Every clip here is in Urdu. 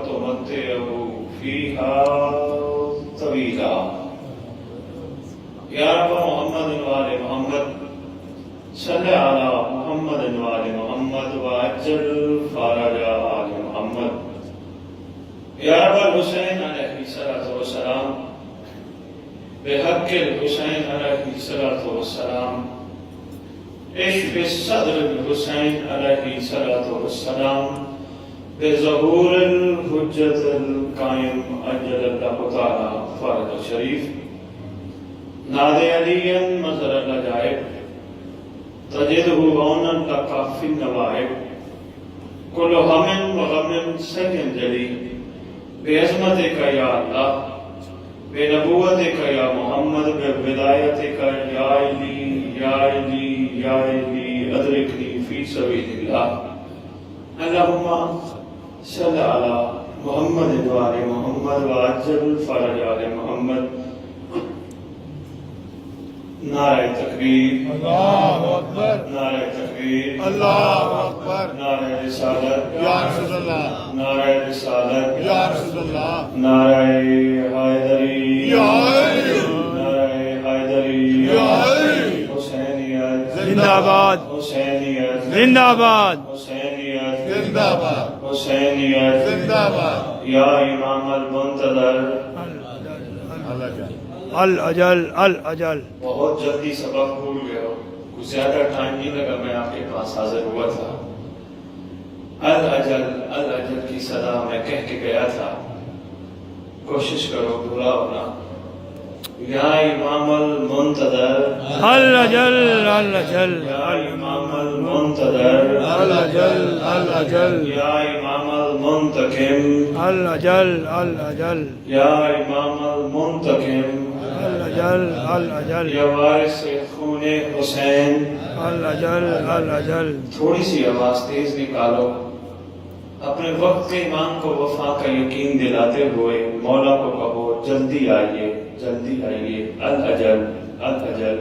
وتمتعه فيها طويلا يا رب محمد وآل محمد صل على محمد وآل محمد وعجل فرج آل محمد يا رب الحسين عليه الصلاة والسلام بحق الحسين عليه الصلاة والسلام اشف صدر الحسين عليه الصلاة والسلام بظهور الحجة القائم أجل الله تعالى فرج الشريف نادي عليا مظهر العجائب تجده عونا لك في النوائب كل هم وغم سكن جلي بعظمتك يا الله بنبوتك يا محمد بولایتك يا علی يا علی يا علی ادركني في سبيل الله اللهم صل على محمد وآل محمد وعجل فرج آل محمد نعرہ تکبیر اللہ اکبر نعرہ تکبیر اللہ اکبر نعرہ رسالت یا رسول اللہ نعرہ رسالت یا رسول اللہ نعرہ حیدری یا علی نعرہ حیدری یا علی حسینیت زندہ باد حسینیت زندہ باد حسینیت زندہ باد حسینیت زندہ باد یا امام المنتظر الاجل الاجل بہت جلدی سبق بھول گئے ہو کچھ زیادہ ٹائم نہیں لگا میں آپ کے پاس حاضر ہوا تھا الاجل الاجل کی صدا میں کہہ کے گیا تھا کوشش کرو بھلاؤ نہ یا امام المنتظر الاجل الاجل یا امام المنتظر الاجل الاجل یا امام المنتقم الاجل الاجل یا امام المنتقم الاجل الاجل یا وارث خون حسین الاجل الاجل تھوڑی سی آواز تیز نکالو اپنے وقت کے ایمان کو وفا کا یقین دلاتے ہوئے مولا کو کہو جلدی آئیے الاجل الاجل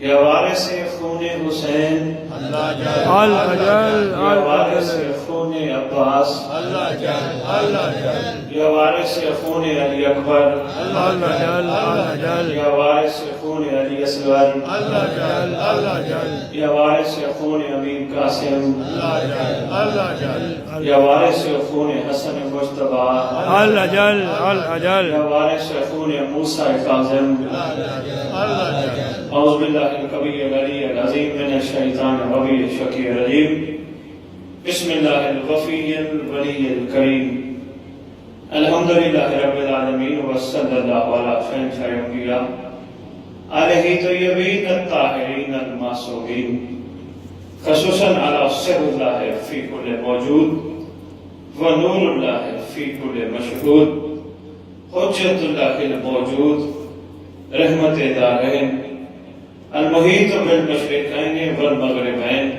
یا وارث خون حسین الاجل یا وارث خون عباس الاجل الاجل یا وارث خون علی اکبر الاجل الاجل یا وارث خون علی اصغر الاجل الاجل یا وارث خون امین قاسم الاجل یا وارث خون حسن مجتبی الاجل الاجل یا وارث خون موسیٰ کاظم اعوذ باللہ القوی العلی العظیم من الشیطان الرجیم الشقی الرجیم بسم اللہ الوفی الولی الکریم الحمدللہ رب العالمین وصلی اللہ علی شہنشاہ الانبیاء آلہ طیبین الطاہرین المعصومین خصوصاً علی سر اللہ فی کل موجود ونور اللہ فی کل مشہود حجت اللہ الموجود رحمت دارین المحیط بالمشرقین والمغربین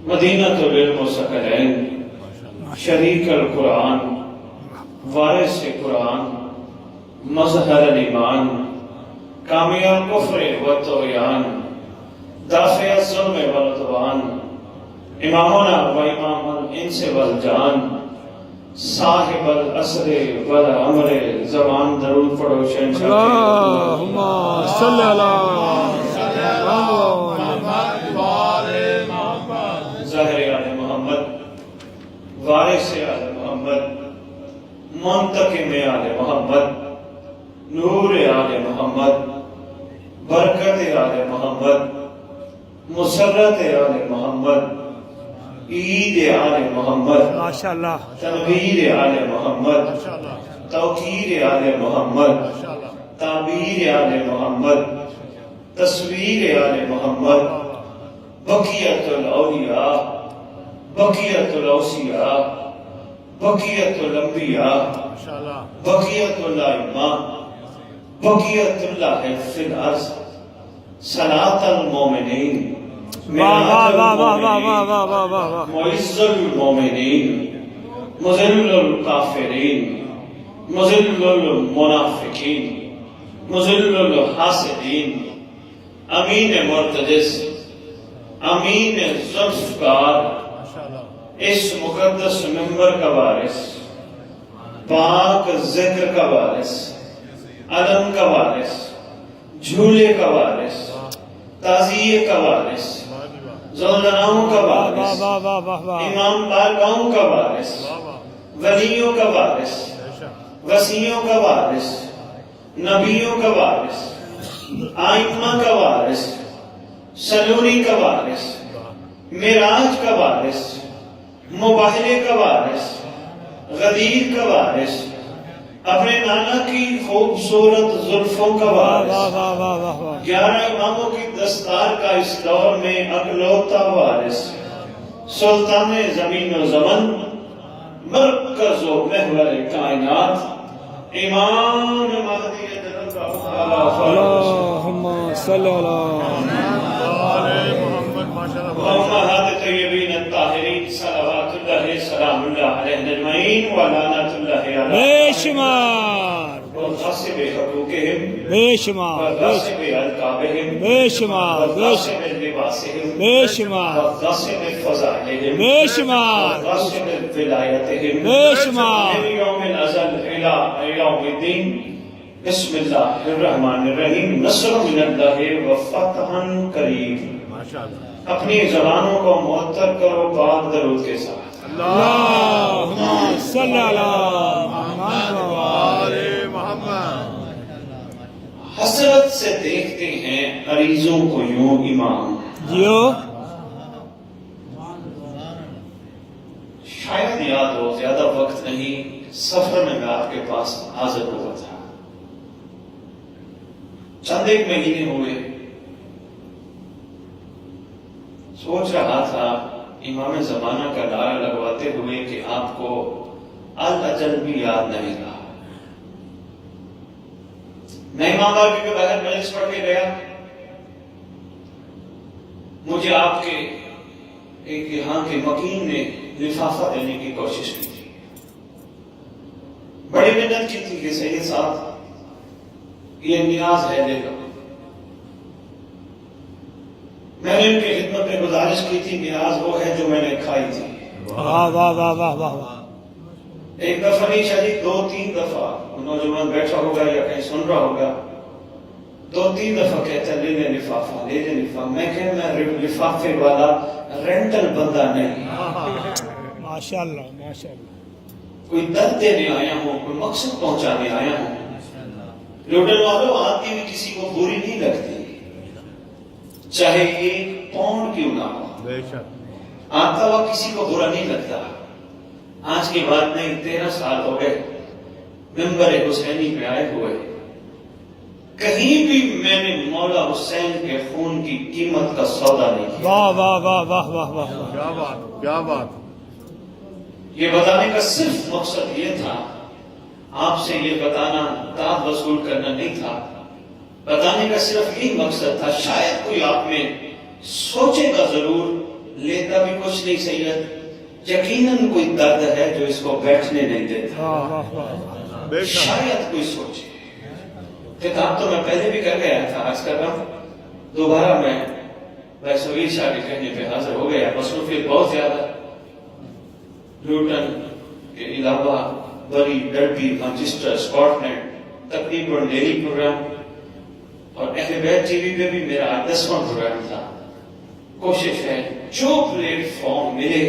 مدینۃ للمثقلین شریک القرآن وارث قرآن مظہر الایمان کامی الکفر والطغیان دافع الظلم والعدوان امامنا و امام الانس والجان صاحب العصر والعمر زمان درود پڑھو شہنشاہ اللہم صلی اللہ محمد ظاہر آل محمد وارث آل محمد منتقم آل محمد نور آل محمد برکت آل محمد مسرت آل محمد عید آل محمد ماشاءاللہ تنویر آل محمد توقیر آل محمد تعبیر آل محمد تصویر آل محمد بقیت الاولیاء بقیت الاوصیاء بقیت الانبیاء بقیت الائمہ بقیت اللہ فی الارض صلاة المومنین معز المومنین مذل الکافرین مذل المنافقین مذل الحاسدین امین مرتجس امین ذوالفقار اس مقدس منبر کا وارث، پاک ذکر کا وارث، علم کا وارث، جھولے کا وارث، تعزیے کا وارث، زولناؤں کا وارث، امام بارگاہوں کا وارث، ولیوں کا وارث، وسیعوں کا وارث، نبیوں کا وارث، آئمہ کا وارث، سلوری کا وارث، معراج کا وارث، مباہلے کا وارث، غدیر کا وارث، اپنے نانا کی خوبصورت زلفوں کا وارث، 11 اماموں کی دستار کا اس دور میں اکلوتا وارث، سلطان زمین و زمن، مرکز و محور کائنات، امام مہدی اللہم صلی امہات طیبین الطاہرین صلوات اللہ سلام اللہ علیہ اجمعین ولعنت اللہ علیہ بے شمار والغصب حقوقہم بے شمار والغصب القابہم بے شمار والغصب لباسہم بے شمار والغصب فضائلہم بے شمار والغصب ولایتہم بے شمار من یوم الازل الى یوم الدین بسم اللہ الرحمن الرحیم نصر من اللہ وفتح قریب اپنی زبانوں کو معطر کرو پاک درود کے ساتھ اللہم صلی حسرت سے دیکھتے ہیں عریضوں کو یوں امام، جیو شاید یاد ہو زیادہ وقت نہیں، سفر میں آپ کے پاس حاضر ہوا تھا، چند ایک مہینے ہوئے، سوچ رہا تھا امام زمانہ کا نعرہ لگواتے ہوئے کہ آپ کو الاجل بھی یاد نہیں رہا۔ میں امام بارگاہ کے باہر مجلس پڑھ کے گیا، مجھے آپ کے ایک یہاں کے مکین نے لفافہ دینے کی کوشش کی تھی، بڑی محنت کی تھی کہ سید صاحب یہ نیاز ہے لے لو۔ میں نے ان کی خدمت میں گزارش کی تھی نیاز وہ ہے جو میں نے کھائی تھی۔ واہ واہ واہ واہ واہ واہ ایک دفعہ نہیں شریک 2-3 دفعہ نوجوان بیٹھا ہوگا یا کہیں سن رہا ہوگا، 2-3 دفعہ کہتا لے لے لفافہ لے لے لفافہ، میں کہ میں لفافے والا رینٹل بندہ نہیں، ماشاءاللہ ماشاءاللہ کوئی درد دینے آیا ہوں، کوئی مقصد پہنچانے آیا ہوں۔ لوٹن والوں آتی بھی کسی کو بری نہیں لگتی، چاہے ایک پاؤنڈ کیوں نہ ہو، آتا ہوا کسی کو برا نہیں لگتا۔ آج کی بات نہیں، 13 سال ہو گئے منبر حسینی پہ آئے ہوئے، کہیں بھی میں نے مولا حسین کے خون کی قیمت کا سودا نہیں کیا۔ واہ واہ واہ واہ واہ واہ کیا بات کیا بات۔ یہ بتانے کا صرف مقصد یہ تھا، آپ سے یہ بتانا داد وصول کرنا نہیں تھا، بتانے کا صرف یہی مقصد تھا، شاید کوئی آپ میں سوچے گا ضرور، لیتا بھی کچھ نہیں سید، یقیناً کوئی درد ہے جو اس کو بیٹھنے نہیں دیتا، شاید کوئی سوچے۔ خطاب تو میں پہلے بھی کر گیا تھا، آج کر رہا ہوں، دوبارہ میں بحثویر شاہ کے کہنے پہ حاضر ہو گیا، مصروفیت بہت زیادہ، لوٹن کے علاوہ بری، ڈربی، مانچسٹر، اسکاٹ لینڈ تقریباً ڈیلی پروگرام، اور اہل بیت ٹی وی پہ بھی میرا 10واں پروگرام تھا۔ کوشش ہے جو پلیٹ فارم ملے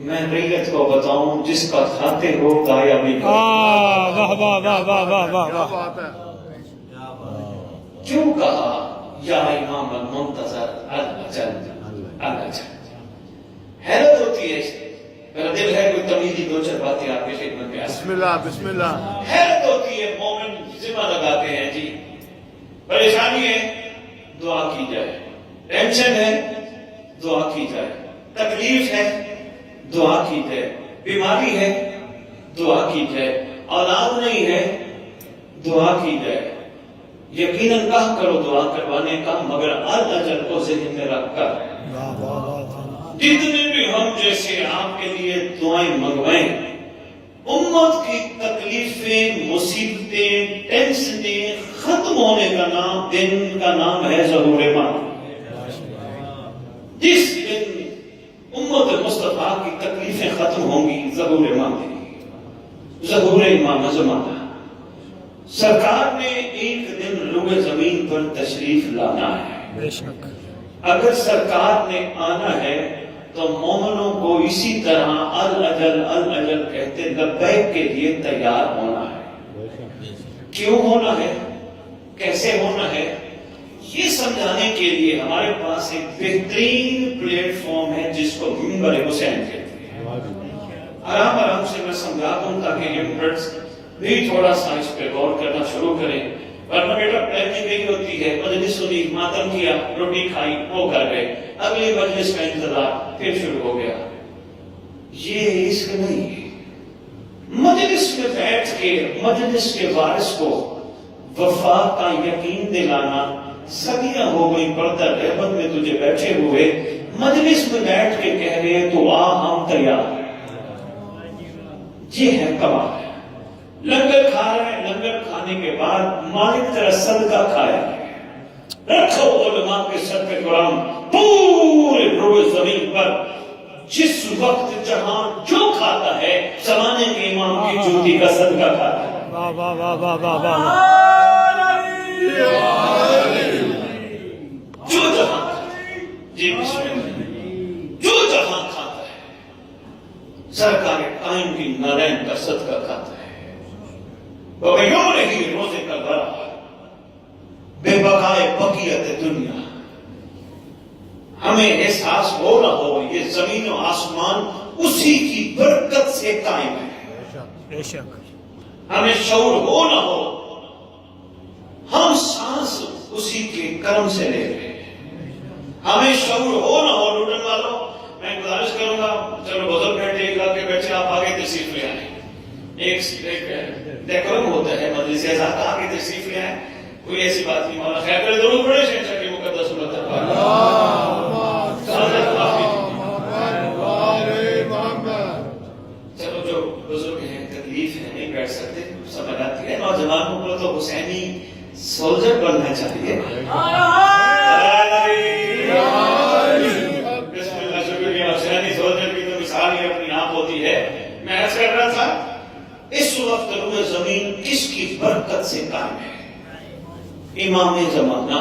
میں ریت کو بتاؤں، جس کا کھاتے ہو گایا بھی کرو۔ واہ واہ واہ واہ واہ واہ کیا واہ بات ہے۔ کیوں کہا یا امام المنتظر الاجل الاجل؟ حیرت ہوتی ہے، میرا دل ہے کوئی تمیزی 2-4 باتیں آپ کی خدمت میں بسم اللہ بسم اللہ۔ حیرت ہوتی ہے، مومن ذمہ لگاتے ہیں جی، پریشانی ہے دعا کی جائے، ٹینشن ہے دعا کی جائے، تکلیف ہے دعا کی جائے، بیماری ہے دعا کی جائے، اولاد نہیں ہے دعا کی جائے، یقیناً کہا کرو دعا کروانے کا، مگر الاجل کو ذہن میں رکھ کر جتنے بھی ہم جیسے آپ کے لیے دعائیں منگوائیں، امت کی تکلیفیں، مصیبتیں، ٹینشنیں ختم ہونے کا نام، دن کا نام ہے ظہور ماہ۔ جس دن امت مصطفیٰ کی تکلیفیں ختم ہوں گی ظہور مہدی، ظہور امام زمانہ۔ سرکار نے ایک دن روئے زمین پر تشریف لانا ہے۔ بے شک اگر سرکار نے آنا ہے تو مومنوں کو اسی طرح الاجل الاجل کہتے لبیک کے لیے تیار ہونا ہے۔ کیوں ہونا ہے، کیسے ہونا ہے، یہ سمجھانے کے لیے ہمارے پاس ایک بہترین پلیٹ فارم ہے جس کو منبر حسین کہتے ہیں۔ آرام آرام سے میں سمجھا دوں تاکہ یونگرز بھی تھوڑا سا اس پہ غور کرنا شروع کریں، ورنہ بیٹا پلاننگ یہی ہوتی ہے، مجلس سنی، ماتم کیا، روٹی کھائی، وہ کر گئے، اگلی مجلس کا انتظار پھر شروع ہو گیا۔ یہ عشق نہیں ہے۔ مجلس میں بیٹھ کے مجلس کے وارث کو وفا کا یقین دلانا، صدیاں ہو گئی پردہ غیبت میں تجھے بیٹھے ہوئے، مجلس میں بیٹھ کے کہہ رہے ہیں تو آ ہم تیار ہیں۔ یہ ہے کمال۔ لنگر کھا رہے ہیں، لنگر کھانے کے بعد مالک تیرا صدقہ کھایا ہے، رکھو علماء کے سر پہ قرآن پورے روئے زمین پر، جس وقت جہاں جو کھاتا ہے زمانے کے امام کی جوتی کا صدقہ کھاتا ہے۔ واہ واہ واہ واہ واہ واہ، جو جہاں جی بسم اللہ، جو جہاں کھاتا ہے سرکار قائم کی نارائن کا صدقہ کھاتا ہے۔ وَبَيُوم رہی روزے کا گھر بے بقائے بقیت دنیا، ہمیں احساس ہو نہ ہو یہ زمین و آسمان اسی کی برکت سے قائم ہے۔ بے شک ہمیں شعور ہو نہ ہو ہم سانس اسی کے کرم سے لے رہے ہیں۔ ہمیں شعور ہو نہ ہو لوٹن والوں، میں گزارش کروں گا چلو بزرگ بیٹھے ایک لاکھ کے بیٹھے آپ آگے تشریف لے آئیں، ایک ڈیکورم ہوتا ہے مجلس اعزاز کا، آگے تشریف لے آئیں، کوئی ایسی بات نہیں، مولانا خیر کرے ضرور پڑھے شہنشاہ کی مقدس سنت چلو جو بزرگ ہیں تکلیف ہے نہیں بیٹھ سکتے، سمجھ آتی ہے، نوجوانوں کو تو حسینی سولجر بننا چاہیے۔ بسم اللہ، شکریہ۔ حسینی سولجر کی تو مثال ہی اپنی آپ ہوتی ہے۔ میں عرض کر رہا تھا اس وقت روئے زمین کس کی برکت سے قائم ہے؟ امام زمانہ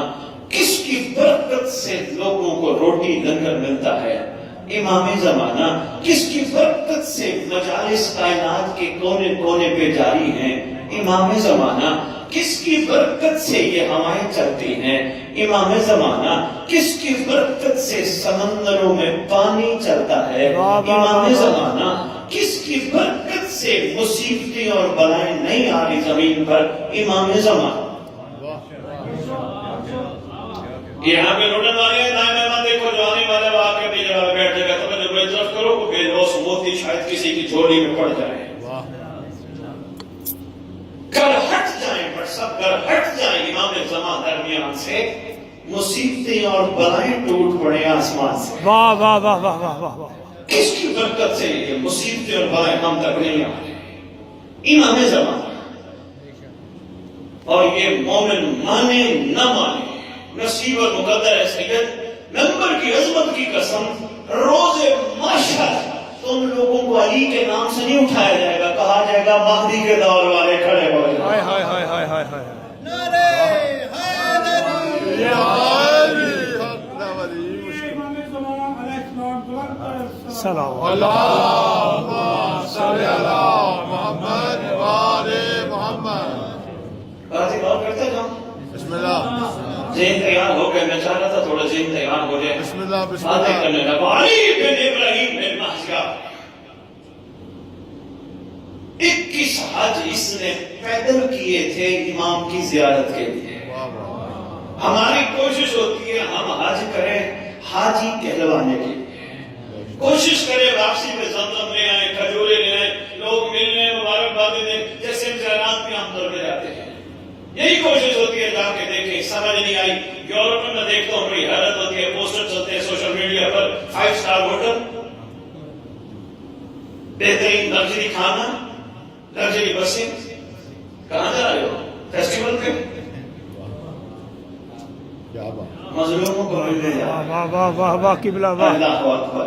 کس کی برکت سے لوگوں کو روٹی لنگر ملتا ہے؟ امام زمانہ کس کی برکت سے مجالس کائنات کے کونے کونے پہ جاری ہیں؟ امام زمانہ کس کی برکت سے یہ ہوائیں چلتی ہیں؟ امام زمانہ کس کی برکت سے سمندروں میں پانی چلتا ہے؟ امام زمانہ کس کی برکت سے مصیبتیں اور بلائیں نہیں آ رہی زمین پر؟ امام زمانہ۔ یہاں پہ لوٹن والے ہیں، دائیں مہمان دیکھو جو آنے والا وہ آ کے اپنی جگہ پہ بیٹھ جائے گا، تو میں طرف کرو کہ لوس موتی شاید کسی کی جھولی میں پڑ جائے۔ گھر ہٹ جائیں، پر سب گھر ہٹ جائیں امام زمان درمیان سے، مصیبتیں اور بلائیں ٹوٹ پڑے آسمان سے۔ واہ واہ واہ واہ واہ واہ واہ، کس کی برکت سے یہ مصیبتیں اور بلائیں ہم تک نہیں آ رہے؟ امام زمان۔ اور یہ مومن مانے نہ مانے، نصیب اور مقدر ہے سید، نمبر کی عظمت کی قسم، روز محشر تم لوگوں کو علی کے نام سے نہیں اٹھایا جائے گا، کہا جائے گا مہدی کے دور والے کھڑے ہو جائیں۔ ہائے ہائے ہائے ہائے ہائے ہائے، سلام غور کرتے جاؤ۔ بسم اللہ، ذہن تیار ہو گئے، میں چاہ رہا تھا تھوڑا ذہن تیار ہو جائے۔ بسم اللہ، بسم باتیں اللہ۔ کرنے لگا، علی بن ابراہیم بن مہجہ، 21 حج اس نے پیدل کیے تھے امام کی زیارت کے لیے۔ ہماری کوشش ہوتی ہے ہم حج کریں حاجی کہلوانے کے لیے، کوشش کریں واپسی میں زمزم لے آئیں، کھجورے لے آئیں، لوگ ملنے مبارکبادیں دیں، جیسے امتحانات میں ہم طور پہ جاتے ہیں، یہی کوشش ہوتی ہے۔ جا کے دیکھیں، سمجھ نہیں آئی۔ یورپ میں دیکھتا ہوں بڑی حیرت ہوتی ہے، پوسٹر چلتے ہیں سوشل میڈیا پر، 5 اسٹار ہوٹل، بہترین لگژری کھانا، لگژری بسیں۔ کہاں جا رہے ہو؟ فیسٹیول پہ؟ مظلوموں کو ملنے جا رہے ہیں۔ واہ واہ واہ واہ قبلہ واہ، اللہ اکبر۔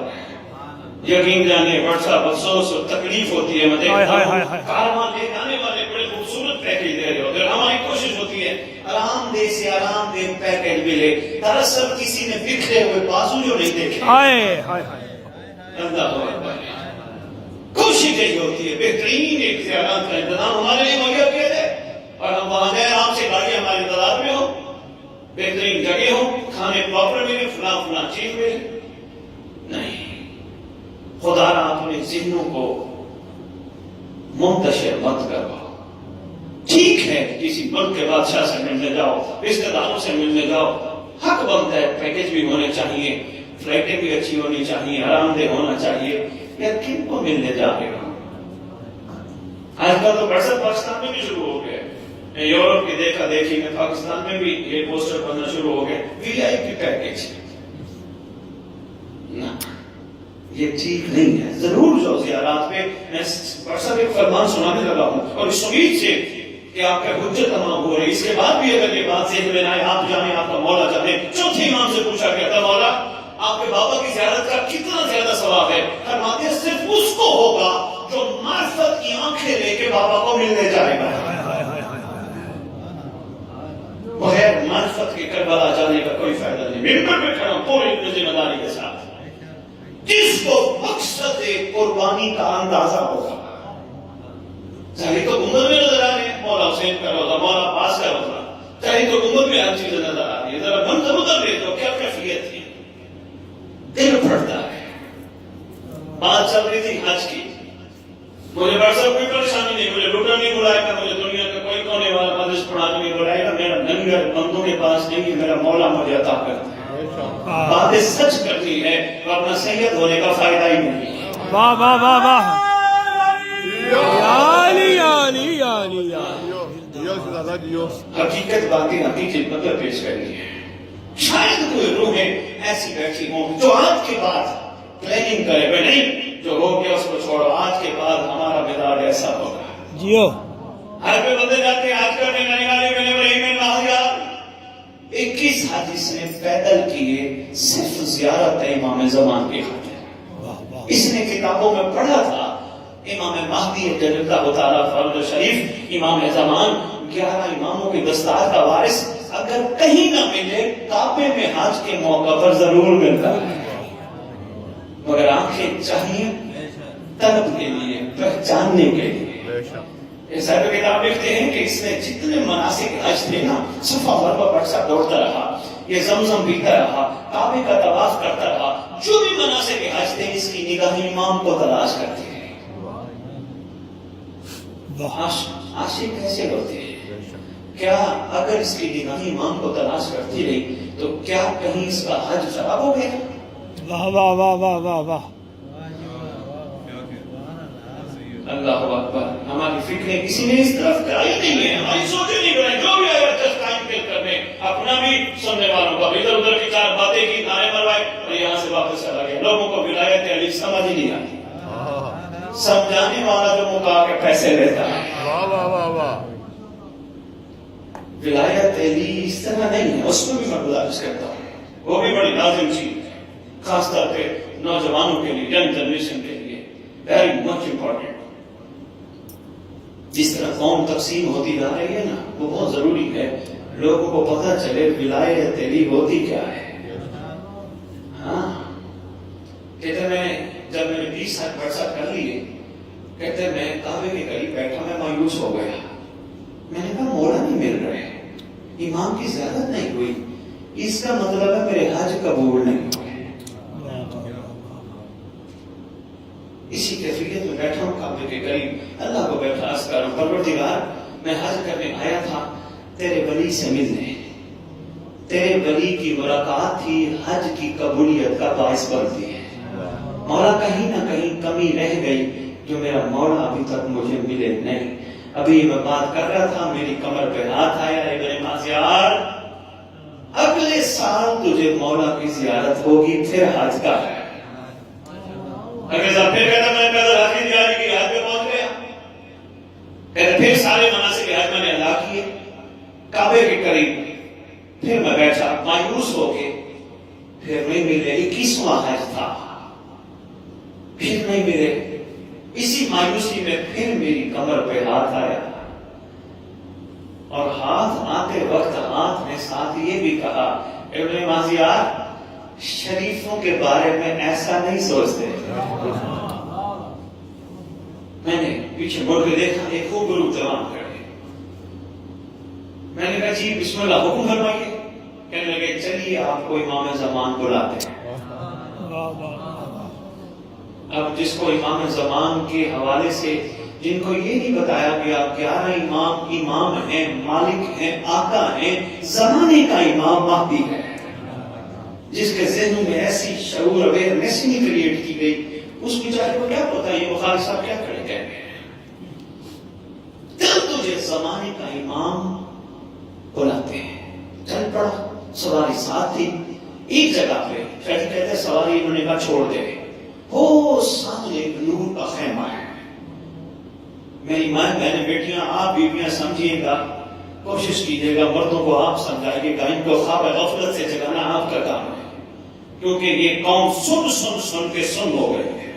یقین جانے واٹس ایپ افسوس اور تکلیف ہوتی ہے. میں ہائے ہائے دیکھتا ہائے ہوں ہائے. کارواں لے جانے والے بڑے خوبصورت پیکیج دے رہے ہوتے ہیں. ہماری کوشش ہوتی ہے آرام دہ سے آرام دہ پیکیج ملے. دراصل کسی نے بکھرے ہوئے بازو جو نہیں دیکھے. ہائے ہائے ہائے. اللہ اکبر. کوشش یہی ہوتی ہے بہترین ایک زیارت کا انتظام ہمارے لیے مہیا کیا جائے اور ہم وہاں جائیں آرام سے. گاڑی ہمارے انتظار میں ہو, بہترین جگہ ہو, کھانے پراپر ملے, فلاں چیز ملے. نہیں, خدا را اپنے ذہنوں کو منتشر مت کرواؤ. ٹھیک ہے کسی ملک کے بادشاہ سے ملنے جاؤ, رشتے داروں سے ملنے جاؤ, حق بنتا ہے, پیکج بھی ہونے چاہیے, فلائٹیں بھی اچھی ہونی چاہیے, آرام دہ ہونا چاہیے. یا کن کو ملنے جا رہے ہو؟ آج کل تو واٹس ایپ پاکستان میں بھی شروع ہو گئے. یورپ کی دیکھا دیکھی میں پاکستان میں بھی یہ پوسٹر بننا شروع ہو گئے, وی آئی پی پیکج. نہ, یہ ٹھیک نہیں ہے. ضرور جو زیارات پہ میں واٹس ایپ ایک فرمان سنانے لگا ہوں اور اس امید سے کہ آپ کا حجت تمام ہو رہی. اس کے بعد بھی اگر یہ بات ذہن میں نہ آئے, آپ جانے, آپ کا مولا جانے. چوتھے امام سے پوچھا گیا تھا, مولا آپ کے بابا کی زیارت کا کتنا زیادہ ثواب ہے؟ فرماتے ہیں صرف اس کو ہوگا جو معرفت کی آنکھیں لے کے بابا کو ملنے جائے گا. بغیر معرفت کے کربلا جانے کا کوئی فائدہ نہیں. ممبر پہ کھڑا پوری ذمہ داری کے ساتھ, جس کو مقصد قربانی کا اندازہ ہوگا. چاہے تو گنبد میں نظر آ رہے ہیں, مولا حسین کا روزہ, مولا عباس کا روزہ, چاہے تو گنبد میں ہر چیز نظر آ رہی ہے. ذرا منظر ادھر دیکھو کیا کیفیت تھی. دل پھٹتا ہے. بات چل رہی تھی حج کی, مجھے واٹس ایپ کوئی پریشانی نہیں, مجھے لوٹا نہیں بلائے گا, مجھے دنیا کا کوئی کونے والا مجلس پڑھانے نہیں بلائے گا. میرا لنگر بندوں کے پاس نہیں ہے, میرا مولا مجھے عطا کرتا ہے. باتیں سچ کرتی ہے تو اپنا سید ہونے کا فائدہ ہی نہیں. واہ واہ واہ واہ. علی علی علی علی. حقیقت باتیں حقیقت مطلب پیش کرنی ہے. شاید کوئی روحیں ایسی بیٹھی ہوں جو آج کے بعد پلاننگ کرے ہوئے نہیں, جو ہو گیا اس کو چھوڑو, آج کے بعد ہمارا مزاج ایسا ہوگا. جیو. ہر پہ بندے جاتے ہیں آج کرنے نئے گاڑی میں نہیں میں مہاجر. 21 حدیث نے پیدل کیے صرف زیارت امام زمان کی خاطر. اس نے کتابوں میں پڑھا تھا امام مہدی جل اللہ تعالیٰ فرد شریف امام زمان 11 اماموں کی دستار کا وارث اگر کہیں نہ ملے کعبے میں حج کے موقع پر ضرور ملتا ہے. مگر آنکھیں چاہیے طلب کے لیے, پہچاننے کے لیے. یہ صاحب کتاب لکھتے ہیں کہ اس نے جتنے مناسک حج تھے نا, صفا مروا پر سب دوڑتا رہا, یہ زمزم پیتا رہا, کعبے کا طواف کرتا رہا, جو بھی مناسک حج تھے اس کی نگاہ امام کو تلاش کرتی ہے. عاشق کیسے ہوتے ہیں؟ کیا اگر اس کی نگاہ امام کو تلاش کرتی رہی تو کیا کہیں اس کا حج خراب ہو گیا؟ واہ واہ واہ واہ واہ واہ. اللہ اکبر. ہماری فکریں کسی نے اس طرف کرائی نہیں ہے, ہماری سوچیں نہیں بنائی. جو بھی آیا جس ٹائم پہ کرنے, اپنا بھی سننے والوں کا ادھر ادھر کی چار باتیں کی, نعرے مروائے اور یہاں سے واپس چلا گیا. لوگوں کو ولایت علی سمجھ ہی نہیں آتی. سمجھانے والا جو مکا کے پیسے لیتا ہے. واہ واہ واہ واہ. ولایت علی اس طرح نہیں ہے, اس میں بھی میں گزارش کرتا ہوں, وہ بھی بڑی لازم چیز ہے, خاص طور پہ نوجوانوں کے لیے, ینگ جنریشن کے لیے ویری مچ امپورٹنٹ. جس طرح قوم تقسیم ہوتی جا رہی ہے نا, وہ بہت ضروری ہے لوگوں کو پتہ چلے ولایت علی ہوتی کیا ہے. ہاں, کہتے میں جب میں نے 20 سال برسہ کر لیے, کہتے میں کعبے کے قریب بیٹھا, میں مایوس ہو گیا. میں نے کہا مولا نہیں مل رہے, امام کی زیارت نہیں ہوئی, اس کا مطلب ہے میرے حج قبول نہیں ہوئے. اسی کیفیت میں بیٹھا ہوں کعبے کے قریب, اللہ کو بیٹھا عرض کر رہا ہوں, پروردگار میں حج کرنے آیا تھا تیرے ولی سے ملنے, تیرے ولی کی ملاقات ہی حج کی قبولیت کا باعث بنتی ہے. مولا کہیں نہ کہیں کمی رہ گئی جو میرا مولا ابھی تک مجھے ملے نہیں. ابھی میں بات کر رہا تھا, میری کمر پہ ہاتھ آیا, ابن مازیار اگلے سال تجھے مولا کی زیارت ہوگی, پھر حج کا ہے. اگلے سال پھر کہتا میں پیدل حج کی تیاری کی, حج پہ پہنچ گیا. کہتا پھر سارے مناسک حج میں نے ادا کیے کعبے کے قریب. پھر میں بیٹھا مایوس ہو کے, پھر نہیں ملے. 21واں حج تھا, پھر نہیں ملے. اسی مایوسی میں پھر میری کمر پہ ہاتھ آیا اور ہاتھ آتے وقت ہاتھ نے ساتھ یہ بھی کہا ابن مازیار شریفوں کے بارے میں ایسا نہیں سوچتے. میں نے پیچھے مڑ کے دیکھا ایک خوب گروہ جوان کھڑے. میں نے کہا جی بسم اللہ حکم فرمائیے. کہنے لگے چلیے آپ کو امام زمان بلاتے ہیں. اب جس کو امام زمان کے حوالے سے جن کو یہ نہیں بتایا کہ آپ 11 امام ہیں، مالک ہیں، آقا ہیں، زمانے کا امام مہدی ہے، جس کے ذہنوں میں ایسی شعور اویئرنیس نہیں کریٹ کی گئی، اس بیچارے کو کیا پتا یہ بخاری صاحب کیا کھڑے کہہ رہے ہیں. تب تجھے زمانے کا امام بلاتے ہیں. چل پڑا. سواری ساتھ تھی. ایک جگہ پہ شاید کہتے سواری انہوں نے کہا چھوڑ دے. وہ سامنے ایک نور کا خیمہ ہے. میری ماں بہنیں بیٹیاں آپ بیویاں سمجھیے گا، کوشش کیجیے گا، مردوں کو آپ سمجھائیے گا، ان کو خواب غفلت سے جگانا آپ کا کام ہے، کیونکہ یہ قوم سن سن سن کے سن ہو گئی ہے.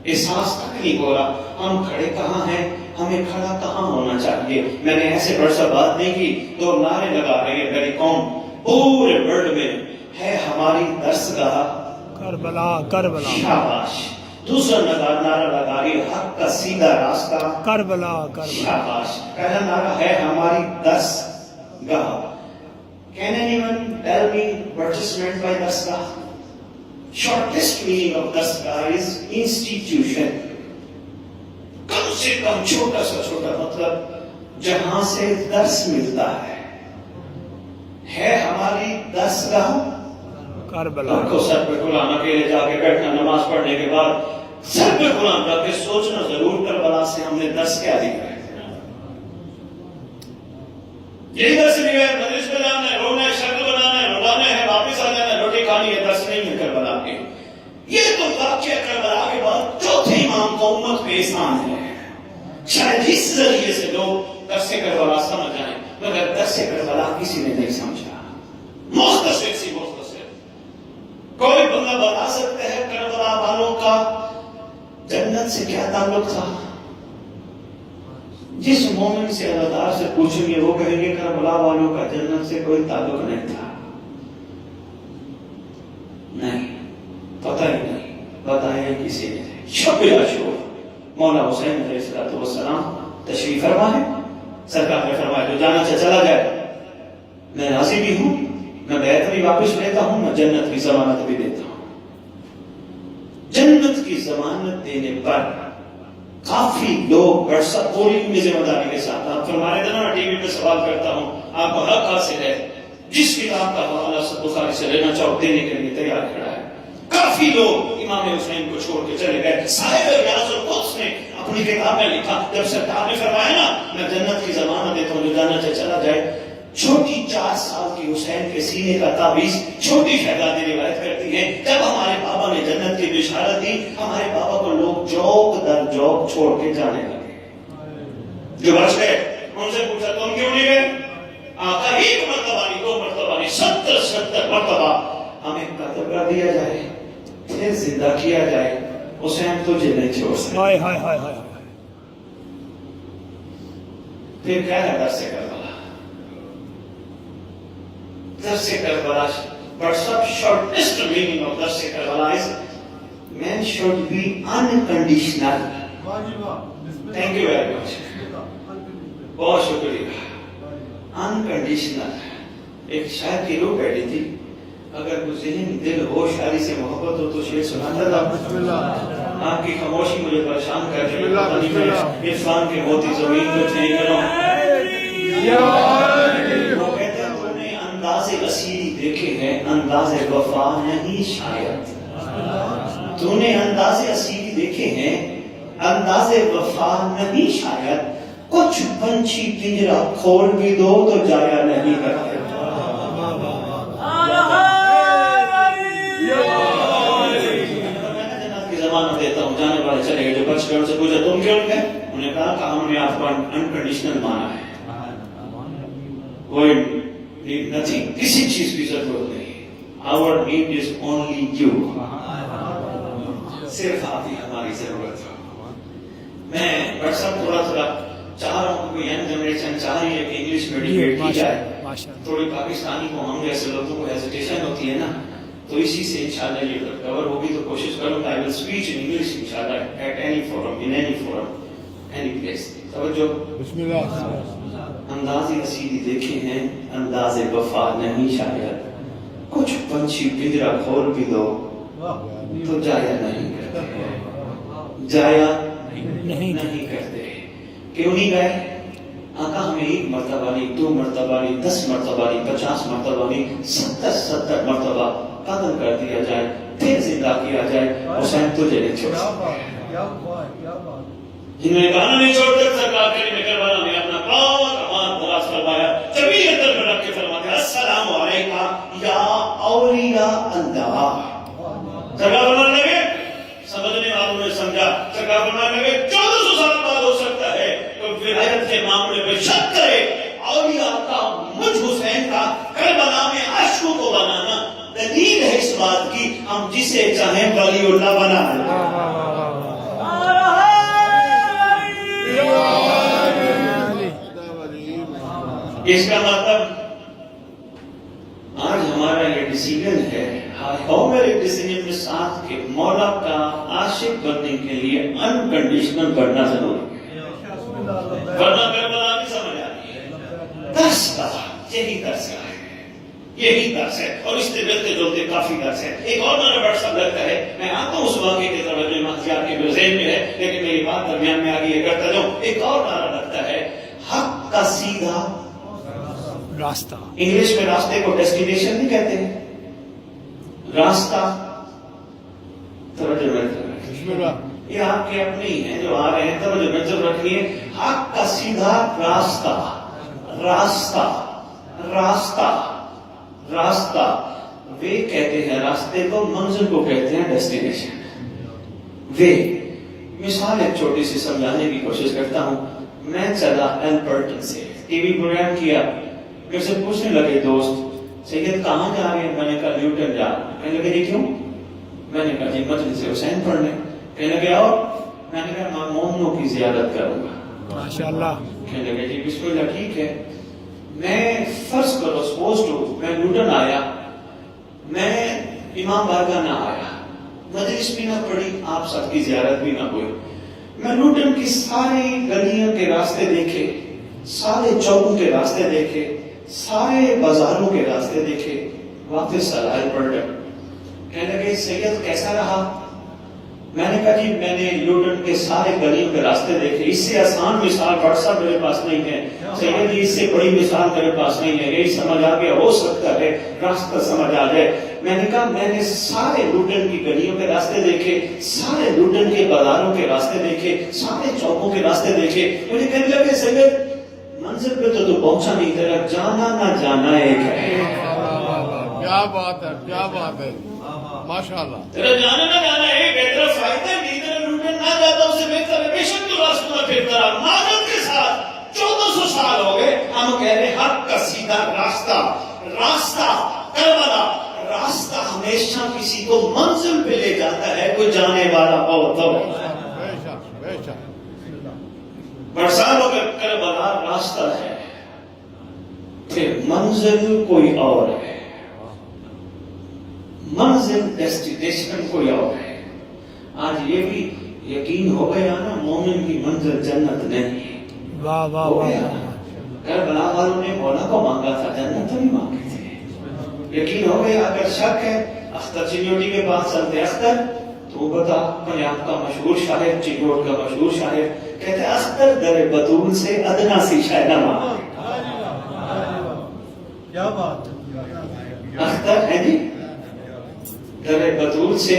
احساس تک نہیں ہو رہا ہم کھڑے کہاں ہیں، ہمیں کھڑا کہاں ہونا چاہیے. میں نے ایسے برسا بات نہیں کی. دو نعرے لگا رہی ہے میری قوم پورے ورلڈ میں ہے ہماری درسگاہ کربلا کربلا شاباش. دوسرا نعرہ لگا رہی حق کا سیدھا راستہ کربلا کربلا. شاباش. پہلا نعرہ ہے ہماری درسگاہ. Can anyone tell me what is meant by درسگاہ? Shortest meaning of درسگاہ is institution. کم سے کم چھوٹا سا چھوٹا مطلب جہاں سے درس ملتا ہے ہماری درسگاہ کربلا. کو سر پہ قرآن اکیلے جا کے بیٹھنا نماز پڑھنے کے بعد سر پہ قرآن رکھ کے سوچنا ضرور کربلا سے ہم نے درس کیا لیا ہے. یہی درس لیا ہے. مجلس میں جانا ہے، رونا ہے، شکل بنانا ہے، رولانا ہے، واپس آ جانا ہے، روٹی کھانی ہے. درس نہیں ہے کربلا کے. یہ تو واقعہ کربلا کے بعد چوتھے امام کو امت پہ احسان ہے. شاید اس ذریعے سے لوگ درس کربلا سمجھ جائیں، مگر درس کربلا کسی نے نہیں سمجھا. مختصر سی مختصر کوئی بندہ بتا سکتا ہے کربلا والوں کا جنت سے کیا تعلق تھا؟ جس مومن سے اللہ تعالیٰ سے پوچھیں گے وہ کہیں گے کربلا والوں کا جنت سے کوئی تعلق نہیں تھا. نہیں، پتہ ہی نہیں، بتایا کسی نے. شکریہ شکر مولا حسین علیہ السلام تشریف فرما ہے. سرکار نے فرمایا جو جانا چاہے چلا جائے. میں راضی بھی ہوں، میں بیعت بھی واپس لیتا ہوں، میں جنت کی ضمانت بھی دیتا ہوں. جنت کی ضمانت دینے پر کافی لوگ WhatsApp پوری میں ذمہ داری کے ساتھ آپ فرما رہے تھے نا، ٹی وی پہ سوال کرتا ہوں، آپ کو حق حاصل ہے، جس کتاب کا حوالہ سب بخاری سے لینا چاہو دینے کے لیے تیار کھڑا ہے. کافی لوگ امام حسین کو چھوڑ کے چلے گئے. صاحب ریاض القدس نے اپنی کتاب میں لکھا جب سرکار نے فرمایا نا میں جنت کی ضمانت دیتا ہوں جو جانا چاہے چلا جائے. چھوٹی 4 سال کی حسین کے سینے کا تعویذ چھوٹی شہزادی روایت کرتی ہے جب ہمارے بابا نے جنت کی بشارت دی ہمارے بابا کو لوگ جوک در جوک چھوڑ کے جانے لگے. جو بچ گئے ان سے پوچھا تم کیوں نہیں گئے؟ آقا ایک مرتبہ نہیں، 2 مرتبہ نہیں، 70 مرتبہ ہمیں قتل کر دیا جائے پھر زندہ کیا جائے حسین تجھے نہیں چھوڑ سکتے. ہائے ہائے ہائے ہائے. پھر کیا ہے درس کربلا؟ درس Karbala but some shortest meaning of درس Karbala is man should be unconditional. Thank you very much. بہت شکریہ. unconditional. ایک شاعر کی روح بیٹھی تھی، اگر کوئی ذہن دل ہو شاعری سے محبت ہو تو شعر سناتا تھا. آپ کی خاموشی مجھے پریشان کر رہی ہے. عرفان کے موتی زمین کو ٹھیک کرو. وہ کہتے ہیں تو نے انداز اسیری دیکھے ہیں، انداز وفا نہیں شاید. تو نے انداز اسیری دیکھے ہیں، انداز وفا نہیں شاید. کچھ پنچھی پنجرا کھول بھی دو تو جایا نہیں کرتے. دیتا ہوں جانے والے چلے گئے. جو بچ گئے ان سے پوچھا تم کیوں گئے؟ انہوں نے کہا کہ ہم نے آپ کو انکنڈیشنل مانا ہے، کوئی نتھنگ، کسی چیز کی ضرورت نہیں. Our need is only you. صرف آپ ہی ہماری ضرورت ہو. میں بٹ صاحب تھوڑا چاہ رہا ہوں کہ ینگ جنریشن چاہ رہی ہے کہ انگلش میں ڈیبیٹ کی جائے. تھوڑی پاکستانی کو ہم جیسے لوگوں کو ہیزیٹیشن ہوتی ہے نا, تو اسی سے انشاءاللہ یہ کور ہوگی. تو کوشش کروں I will speak in English انشاءاللہ at any forum, in any forum, any place. توجہ. بسم اللہ. انداز رسیدی دیکھے ہیں, انداز وفا نہیں شاید. کچھ پنچھی پنجرا کھول بھی دو تو جایا نہیں کرتے, جایا نہیں کرتے. کیوں نہیں گئے؟ آقا ہمیں ایک مرتبہ نہیں, 2 مرتبہ نہیں, 10 مرتبہ نہیں, 50 مرتبہ نہیں, 70 مرتبہ قتل کر دیا جائے, پھر زندہ کیا جائے, حسین تجھے نہیں چھوڑ سکتے. جنہوں نے کہا نہیں چھوڑ کر سرکار کریم کربلا میں اپنا پاک امان دراز فرمایا, جبھی اندر میں رکھ کے فرماتے السلام علیکہ یا اولیاء اللہ. سرکار فرمانے لگے, سمجھنے والوں نے سمجھا, سرکار فرمانے لگے 1400 سال بعد ہو سکتا ہے تو ولایت کے معاملے میں شک کرے, اولیاء کا مجھ حسین کا کربلا میں عاشقوں کو بنانا دلیل ہے اس بات کی ہم جسے چاہیں ولی اللہ بنا دیں. اس کا مطلب آج ہمارا یہ ڈیسیجن ہے, میرے ڈیسیجن میں ساتھ کے مولا کا عاشق بننے کے لیے انکنڈیشنل بننا ضروری ہے, ورنہ کربلا نہیں سمجھ آتی ہے. درس کا یہی درس ہے, یہی درس ہے, اور اس سے ملتے جلتے کافی درس ہے. ایک اور نارا بڑھ سب لگتا ہے, میں آتا ہوں اس واقعے کے توجہ مختیار کے ذہن میں ہے, لیکن میری بات درمیان میں آگے یہ کرتا جاؤں. ایک اور نارا لگتا ہے, حق کا سیدھا راستہ. انگلش میں راستے کو ڈیسٹینیشن نہیں کہتے ہیں, راستہ. توجہ بسم اللہ. یہ آپ کے اپنے ہی ہیں جو آ رہے ہیں, توجہ نظر رکھیے. حق کا سیدھا راستہ, راستہ, راستہ, راستہ. وے کہتے ہیں راستے کو, منزل کو کہتے ہیں ڈیسٹینیشن. وے مثال ایک چھوٹی سی سمجھانے کی کوشش کرتا ہوں. میں چلا ایلبرٹن سے, ٹی وی پروگرام کیا, میرے سے پوچھنے لگے دوست سید کہاں جا رہے ہیں؟ میں نے کہا نیوٹن جا رہا ہوں. کہنے لگے جی کیوں؟ میں نے کہا جی مجلس حسین پڑھنے. کہنے لگے اور؟ میں نے کہا میں مومنوں کی زیارت کروں گا. ماشاءاللہ. کہنے لگے جی بسم اللہ, ٹھیک ہے. میں فرض کرو سپوز ٹو میں نیوٹن آیا, میں امام بارگاہ نہ آیا, مجلس بھی نہ پڑھی, آپ سب کی زیارت بھی نہ ہوئی. میں نیوٹن کی ساری گلیوں کے راستے دیکھے, سارے چوکوں کے راستے دیکھے, سارے بازاروں کے راستے دیکھے, واپس سلائل پڑھ رہے. کہنے لگے سید کیسا رہا؟ میں نے کہا جی میں نے نیوٹن کے سارے گلیوں کے راستے دیکھے, اس سے آسان مثال بڑھ سا میرے پاس نہیں ہے. سید جی اس سے بڑی مثال میرے پاس نہیں ہے, یہی سمجھ آ گیا, ہو سکتا ہے راستہ سمجھ آ جائے. میں نے کہا میں نے سارے نیوٹن کی گلیوں کے راستے دیکھے, سارے نیوٹن کے بازاروں کے راستے دیکھے, سارے چوکوں کے راستے دیکھے. مجھے کہنے لگے سید منزل پہ تو پہنچا نہیں, تیرا جانا نہ جانا ایک ہے. کیا بات ہے, کیا بات ہے, ماشاءاللہ. تیرا جانا نہ جانا ایک ہے, تیرا فائدہ نہیں, تیرا نیوٹن نہ جاتا اسے بہتر ہے. بے شک تو راستوں میں پھرتا رہا, معذرت کے ساتھ 1400 سال ہو گئے. ہم کہہ رہے حق کا سیدھا راستہ, راستہ کربلا. راستہ ہمیشہ کسی کو منزل پہ لے جاتا ہے, کوئی جانے والا ہو تو. بے شک, بے شک. برسالوں کا کربلا راستہ ہے, پھر منزل کوئی اور ہے, منزل ڈیسٹینیشن کوئی اور ہے. آج یہ بھی یقین ہو گیا نا, مومن کی منزل جنت نہیں. واہ واہ واہ. کربلا والوں نے مولا کو مانگا تھا, جنت تو نہیں مانگے تھے. یقین ہو گیا. اگر شک ہے اختر چنوٹی کے پاس چلتے. اختر تو بتا, پنجاب کا مشہور شاعر, چنوٹ کا مشہور شاعر, کہتے اختر در بطول سے ادنا سی شے نہ مانگ. کیا بات. اختر ہے جی, در بطول سے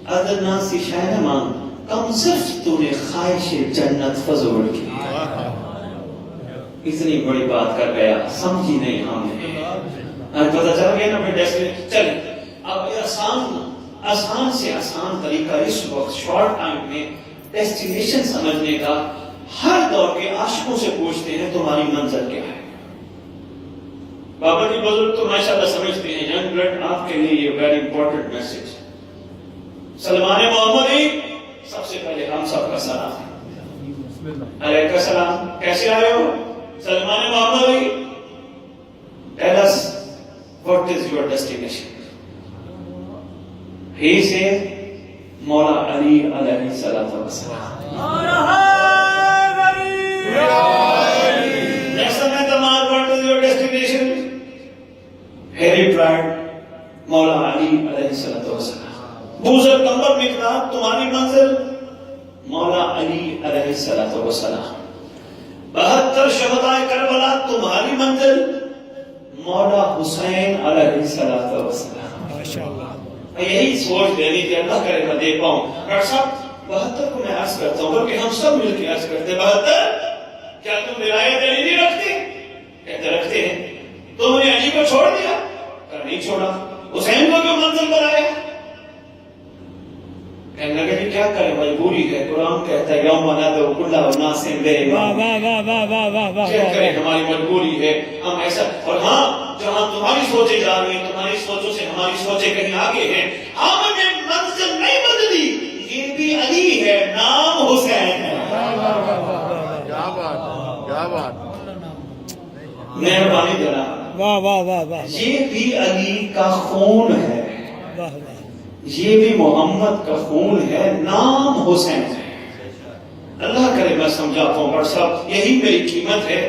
ادنا سی شے نہ مانگ, کم صرف تو نے خواہش جنت فضول کی. اتنی بڑی بات کر گیا, سمجھی نہیں ہم نے. پتہ چل گیا نا پھر ڈیسٹینیشن. چلیں اب آسان سے آسان طریقہ اس وقت شارٹ ٹائم میں ڈیسٹینیشن سمجھنے کا. ہر دور کے عاشقوں سے پوچھتے ہیں تمہاری منزل کیا ہے. بابا جی بزرگ تو ماشاءاللہ سمجھتے ہیں. ینگ بلڈ آپ کے لیے یہ ویری امپورٹنٹ میسج. سلمان محمدی سب سے پہلے ہم سب کا سلام علیکہ السلام. کیسے آئے ہو سلمان محمدی؟ Tell us what is your destination. He said مولا علی علیہ السلام. Next time I demand what is your destination? He replied مولا علی علیہ السلام. بوزر کمبر مقداد تمہاری منزل؟ مولا علی علیہ السلام. 72 شہداء کربلا تمہاری منزل؟ مولا حسین علیہ السلام. ماشاءاللہ. یہی سوچ دینی کہ اللہ کرے میں دے پاؤں. ڈاکٹر صاحب 72 کو میں عرض کرتا ہوں بلکہ ہم سب مل کے عرض کرتے ہیں 72 کیا تم ولایت علی نہیں رکھتے؟ کہتے رکھتے ہیں. تم نے علی کو چھوڑ دیا؟ کہا نہیں چھوڑا. حسین کو کیوں منزل بنایا؟ کہنے لگے جی کیا کریں مجبوری ہے. قرآن کہتا ہے یوم ندعو کل اناس بإمامہم. کیا کریں ہماری مجبوری ہے. ہم ایسا اور ہاں جہاں تمہاری سوچیں جا رہی ہیں تمہاری سوچوں سے ہماری سوچیں کہیں آگے ہیں. ہم نے منزل نہیں بدلی. یہ بھی علی ہے نام حسین ہے. کیا بات کیا بات. مہربانی جناب. واہ واہ واہ واہ. یہ بھی علی کا خون ہے. واہ واہ. یہ بھی محمد کا خون ہے نام حسین ہے. اللہ کرے میں سمجھا پاؤں. ڈاکٹر صاحب یہی میری قیمت ہے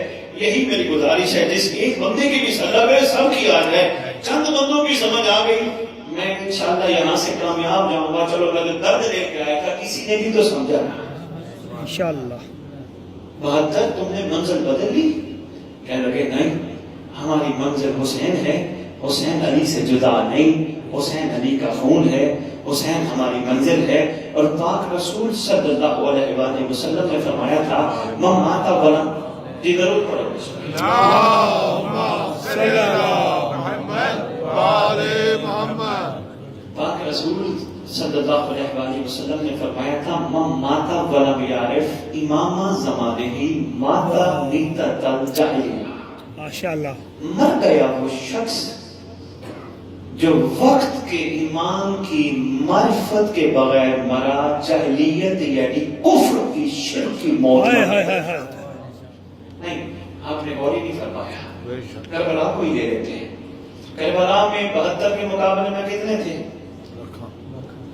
یہی میری گزارش ہے. جس ایک بندے کی بھی سلب ہے سب کی آج ہے. چند بندوں کی سمجھ آ گئی میں انشاءاللہ یہاں سے کامیاب جاؤں گا. چلو میں درد لے کے آیا تھا کسی نے بھی تو سمجھا. انشاءاللہ. 72 تم نے منزل بدل لی؟ کہنے لگے نہیں ہماری منزل حسین ہے. حسین علی سے جدا نہیں. حسین علی کا خون ہے. حسین ہماری منزل ہے. اور پاک رسول صلی اللہ علیہ وآلہ وسلم نے فرمایا تھا من مات ولم جی درود پڑھو پاک رسول صلی اللہ علیہ وآلہ وسلم نے فرمایا تھا من مات ولم یعرف امام زمانہ مات میتۃ الجاہلیہ. ماشاءاللہ. مر گیا وہ شخص جو وقت کے ایمان کی معرفت کے بغیر مرا. جاہلیت یعنی کفر کی شرک کی موت. نہیں آپ نے غور ہی نہیں فرمایا. کربلا کو ہی دے دیتے ہیں. کربلا میں 72 کے مقابلے میں کتنے تھے؟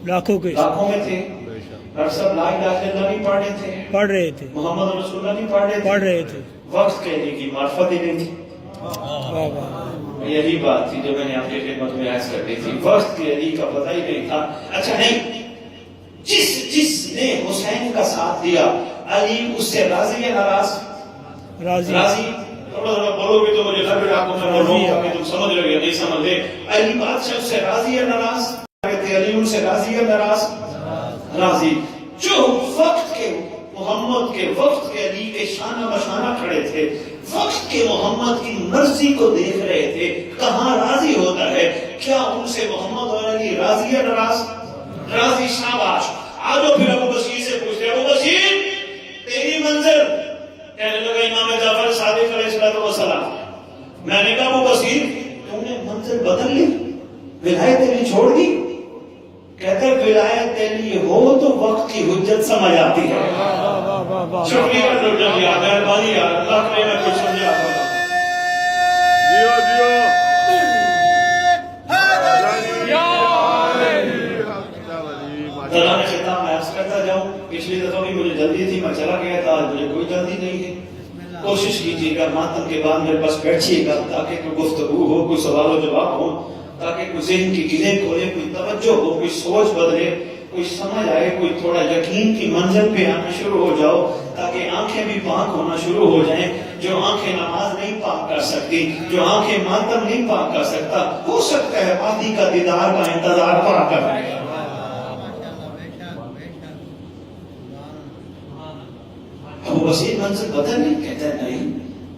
لاکھوں کے لاکھوں میں تھے. اور سب لا الہ الا اللہ نہیں پڑھ رہے تھے. پڑھ رہے تھے. محمد رسول اللہ نہیں پڑھ رہے تھے. پڑھ رہے تھے. وقت کے لیے کی معرفت ہی نہیں تھی. واہ واہ. یہی بات تھی جو میں نے آپ کی خدمت میں عرض کر دی تھی. وقت کے علی کا پتہ ہی نہیں تھا. اچھا نہیں جس نے حسین کا ساتھ دیا علی اس سے راضی ہے ناراض؟ راضی. راضی. تھوڑا تھوڑا بولو گے تو مجھے لگ رہا ہے آپ کو میں بول رہا ہوں کہ تم سمجھ رہے ہو نہیں سمجھ رہے. علی بادشاہ اس سے راضی ہے ناراض؟ علی ان سے راضی ہے ناراض؟ راضی. جو وقت کے محمد کے وقت کے علی کے شانہ بشانہ کھڑے تھے وقت کے محمد کی مرضی کو دیکھ رہے تھے کہاں راضی ہوتا ہے. کیا ان سے محمد اور علی راضی ہے ناراض؟ راضی. شاباش. آجو پھر ابو بصیر سے پوچھتے ابو بصیر تیری منزل؟ کہنے لگا امام جعفر صادق علیہ السلام. میں نے کہا ابو بصیر تم نے منزل بدل لی ولایت علی چھوڑ دی؟ کہتے ولایت علی ہو تو وقت کی حجت سمجھ آتی ہے. شکریہ مہربانی یار اللہ کرے میں کچھ سمجھا پاؤں. جیو جیو. دوران خطاب میں عرض کرتا جاؤں. پچھلی دفعہ بھی مجھے جلدی تھی میں چلا گیا تھا. مجھے کوئی جلدی نہیں ہے. کوشش کیجیے گا ماتم کے بعد میرے پاس بیٹھیے گا تاکہ کوئی گفتگو ہو کوئی سوال و جواب ہو تاکہ کوئی ذہن کی گلیں کھولے کوئی توجہ ہو کوئی سوچ بدلے کوئی سمجھ آئے کوئی تھوڑا یقین کی منزل پہ آنا شروع ہو جاؤ تاکہ آنکھیں بھی پاک ہونا شروع ہو جائیں. جو آنکھیں نماز نہیں پاک کر سکتی جو آنکھیں ماتم نہیں پاک کر سکتا ہو سکتا ہے مہدی کا دیدار کا انتظار پاک کر رہے. ابو بصیر منزل بدل نہیں کہتا ہے نہیں.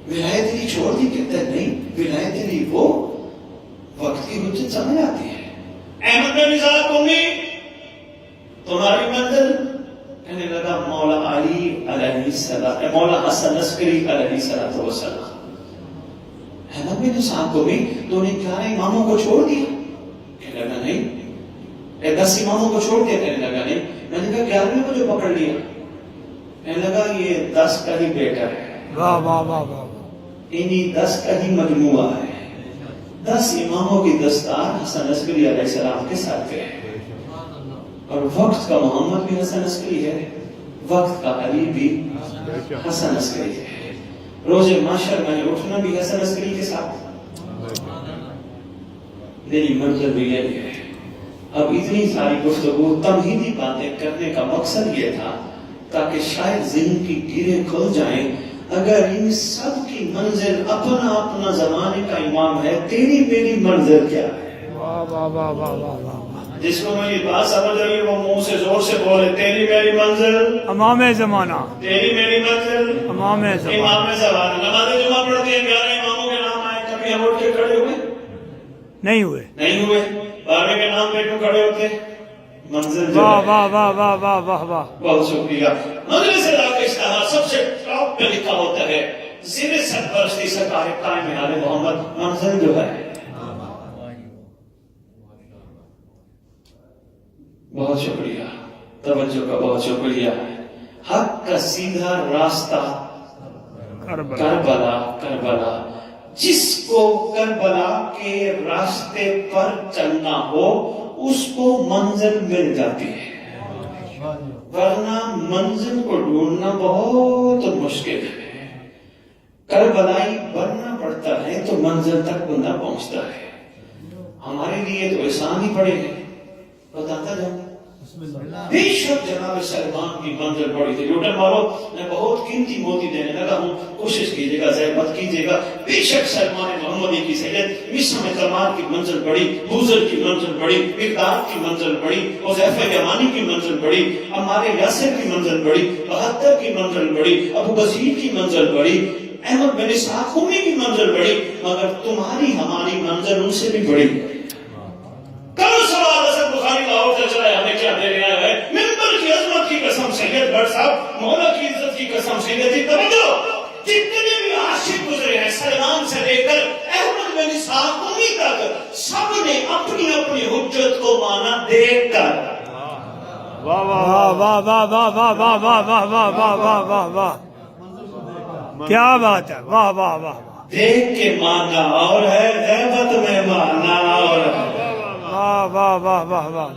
ولایت علی چھوڑ دی کہتا ہے نہیں. ولایت علی وہ وقت کی حجت سمجھ آتی ہے. احمد بن نثار قومی تمہاری منزل؟ کہنے لگا مولا علی علیہ السلام مولا حسن عسکری علیہ السلام. احمد بن نثار قومی تو نے کیا اماموں کو چھوڑ دیا؟ کہنے لگا نہیں. 10 اماموں کو چھوڑ کے کہنے لگا نہیں. میں نے کہا 11ویں کو جو پکڑ لیا. کہنے لگا یہ 10 کا ہی بیٹا ہے. واہ واہ واہ واہ. انہی 10 کا ہی مجموعہ ہے. 10 اماموں کی دستار حسن عسکری علیہ السلام کے ساتھ ہے. اور وقت کا محمد بھی حسن عسکری ہے, وقت کا علی بھی حسن عسکری ہے. روز محشر میں اٹھنا بھی حسن عسکری کے ساتھ. میری منزل بھی یہی ہے. اب اتنی ساری گفتگو تمہیدی باتیں کرنے کا مقصد یہ تھا تاکہ شاید ذہن کی گیریں کھل جائیں. اگر ان سب کی منزل اپنا اپنا زمانے کا امام ہے, تیری میری منزل کیا ہے؟ واہ واہ واہ واہ واہ واہ. جس کو میری بات سمجھ رہی ہے وہ منہ سے زور سے بولے تیری میری منزل, امام زمانہ, تیری میری منزل, امام زمانہ. امام زمانہ. نماز جمعہ پڑھتے ہیں, 11 اماموں کے نام آئے, کبھی ہم اٹھ کے کھڑے ہوئے نہیں ہوئے. نہیں ہوئے. 12 کے نام پہ کیوں کھڑے ہوتے؟ منزل جو واہ ہے. واہ واہ واہ واہ واہ واہ. بہت شکریہ. مجلس راکشتہ سب سے ٹاپ پہ لکھا ہوتا ہے زیر سرپرستی سرکار قائم آل محمد. منزل جو ہے. بہت شکریہ, توجہ کا بہت شکریہ. حق کا سیدھا راستہ کربلا. کربلا جس کو کربلا کے راستے پر چلنا ہو اس کو منزل مل جاتی ہے, ورنہ منزل کو ڈھونڈنا بہت مشکل ہے. کربلائی بننا پڑتا ہے تو منزل تک بندہ پہنچتا ہے. ہمارے لیے تو احسان ہی پڑے ہیں. بتاتا جاؤں بے شک جناب سلمان کی منزل بڑی تھی. لوٹن والوں میں بہت قیمتی موتی دینے لگا ہوں, کوشش کیجیے گا, زحمت کیجیے گا. بے شک سلمان محمدی کی سید, مصر میں کمار کی منزل بڑی, بوزر کی منزل بڑی, مقدار کی منزل بڑی, حذیفہ یمانی کی منزل بڑی, عمار یاسر کی منزل بڑی, 72 کی منزل بڑی, ابو بصیر کی منزل بڑی, احمد بن اسحاق قمی کی منزل بڑی, مگر تمہاری ہماری منزل ان سے بھی بڑی. کرو سوال حسن بخاری لاہور سے چلا ہے, ہمیں کیا دے رہا ہے؟ ممبر کی عظمت کی قسم سید بٹ صاحب, مولا کی عزت کی قسم سیدی. توجہ, جتنے بھی عاشق گزرے ہیں سلمان سے لے کر احمد بن اسحاق قمی تک, سب نے اپنی اپنی حجت کو مانا دیکھ کر. واہ واہ واہ واہ واہ واہ واہ واہ واہ واہ واہ واہ واہ. کیا بات ہے, واہ واہ واہ. دیکھ کے مانا اور ہے, غیبت میں مانا اور ہے. واہ واہ واہ واہ واہ.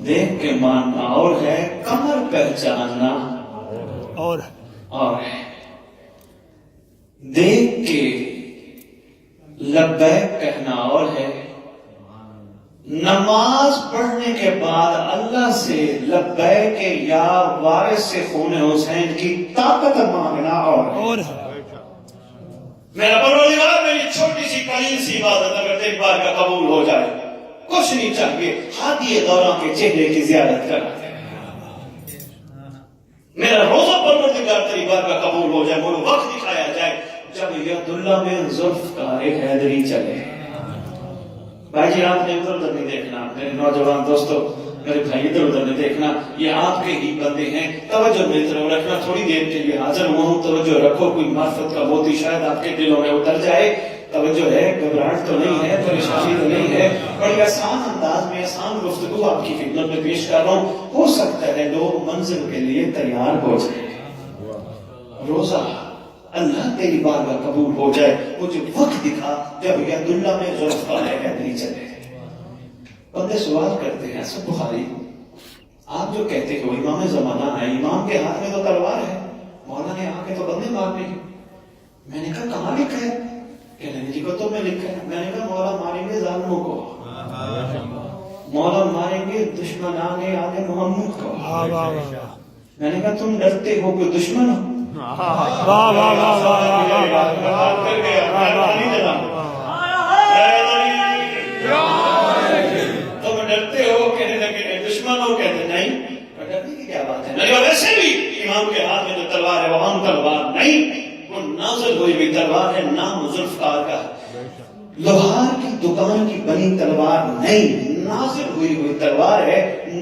دیکھ کے ماننا اور ہے, کمر پہچاننا اور ہے. دیکھ کے لبیک کہنا اور ہے. نماز پڑھنے کے بعد اللہ سے لبیک یا وارث سے خون حسین کی طاقت مانگنا اور ہے. میرا پروردگار میری چھوٹی سی قلیل سی عبادت اگر ایک بار کا قبول ہو جائے, کچھ نہیں چاہیے, ہادی دورہ کے چہرے کی زیارت کرنا ہے. میرا روزہ پروردگار تیری بار کا قبول ہو جائے, مجھے وقت دکھایا جائے جب عبداللہ میں ذوالفقار حیدری چلے. بھائی جی آپ نے ادھر ادھر نہیں دیکھنا, میرے نوجوان دوستو, میرے بھائی ادھر ادھر نہیں دیکھنا, یہ آپ کے ہی بندے ہیں. توجہ میری طرف رکھنا, تھوڑی دیر کے لیے حاضر ہوا ہوں, توجہ رکھو, کوئی معرفت کا موتی شاید آپ کے دلوں میں اتر جائے. توجہ ہے, گھبراہٹ تو نہیں ہے, پریشانی تو نہیں ہے, بڑی آسان انداز میں آسان گفتگو آپ کی خدمت میں پیش کر رہا ہوں. ہو سکتا ہے لوگ منزل کے لیے تیار ہو جائیں. روزہ اللہ تیری بارگاہ قبول ہو جائے, مجھے وقت دکھا جب عبداللہ میں ذوالفقار حیدری چلے. بندے سوال کرتے ہیں, سب بخاری آپ جو کہتے ہو امام زمانہ ہے, امام کے ہاتھ میں تو تلوار ہے, مولا نے آ کے تو بندے مارنے کی. میں نے کہا کہاں لکھا ہے؟ کہنے جی کتب میں لکھا ہے. میں نے کہا مولا ماریں گے ظالموں کو, مولا ماریں گے دشمنان آل محمد کو. میں نے کہا تم ڈرتے ہو کہ دشمن ہو. تم ڈرتے ہو, کہنے لگے دشمن ہو, کہتے نہیں. ڈرنے کی کیا بات ہے؟ نہیں, ویسے بھی امام کے ہاتھ میں جو تلوار ہے وہ عام تلوار نہیں, وہ نازل ہوئی ہوئی تلوار ہے, نام ذوالفقار کا. لوہار کی دکان کی بنی تلوار نہیں, نازل ہوئی ہوئی تلوار ہے,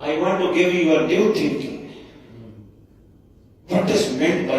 I want to give you a new thinking. What is meant by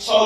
100,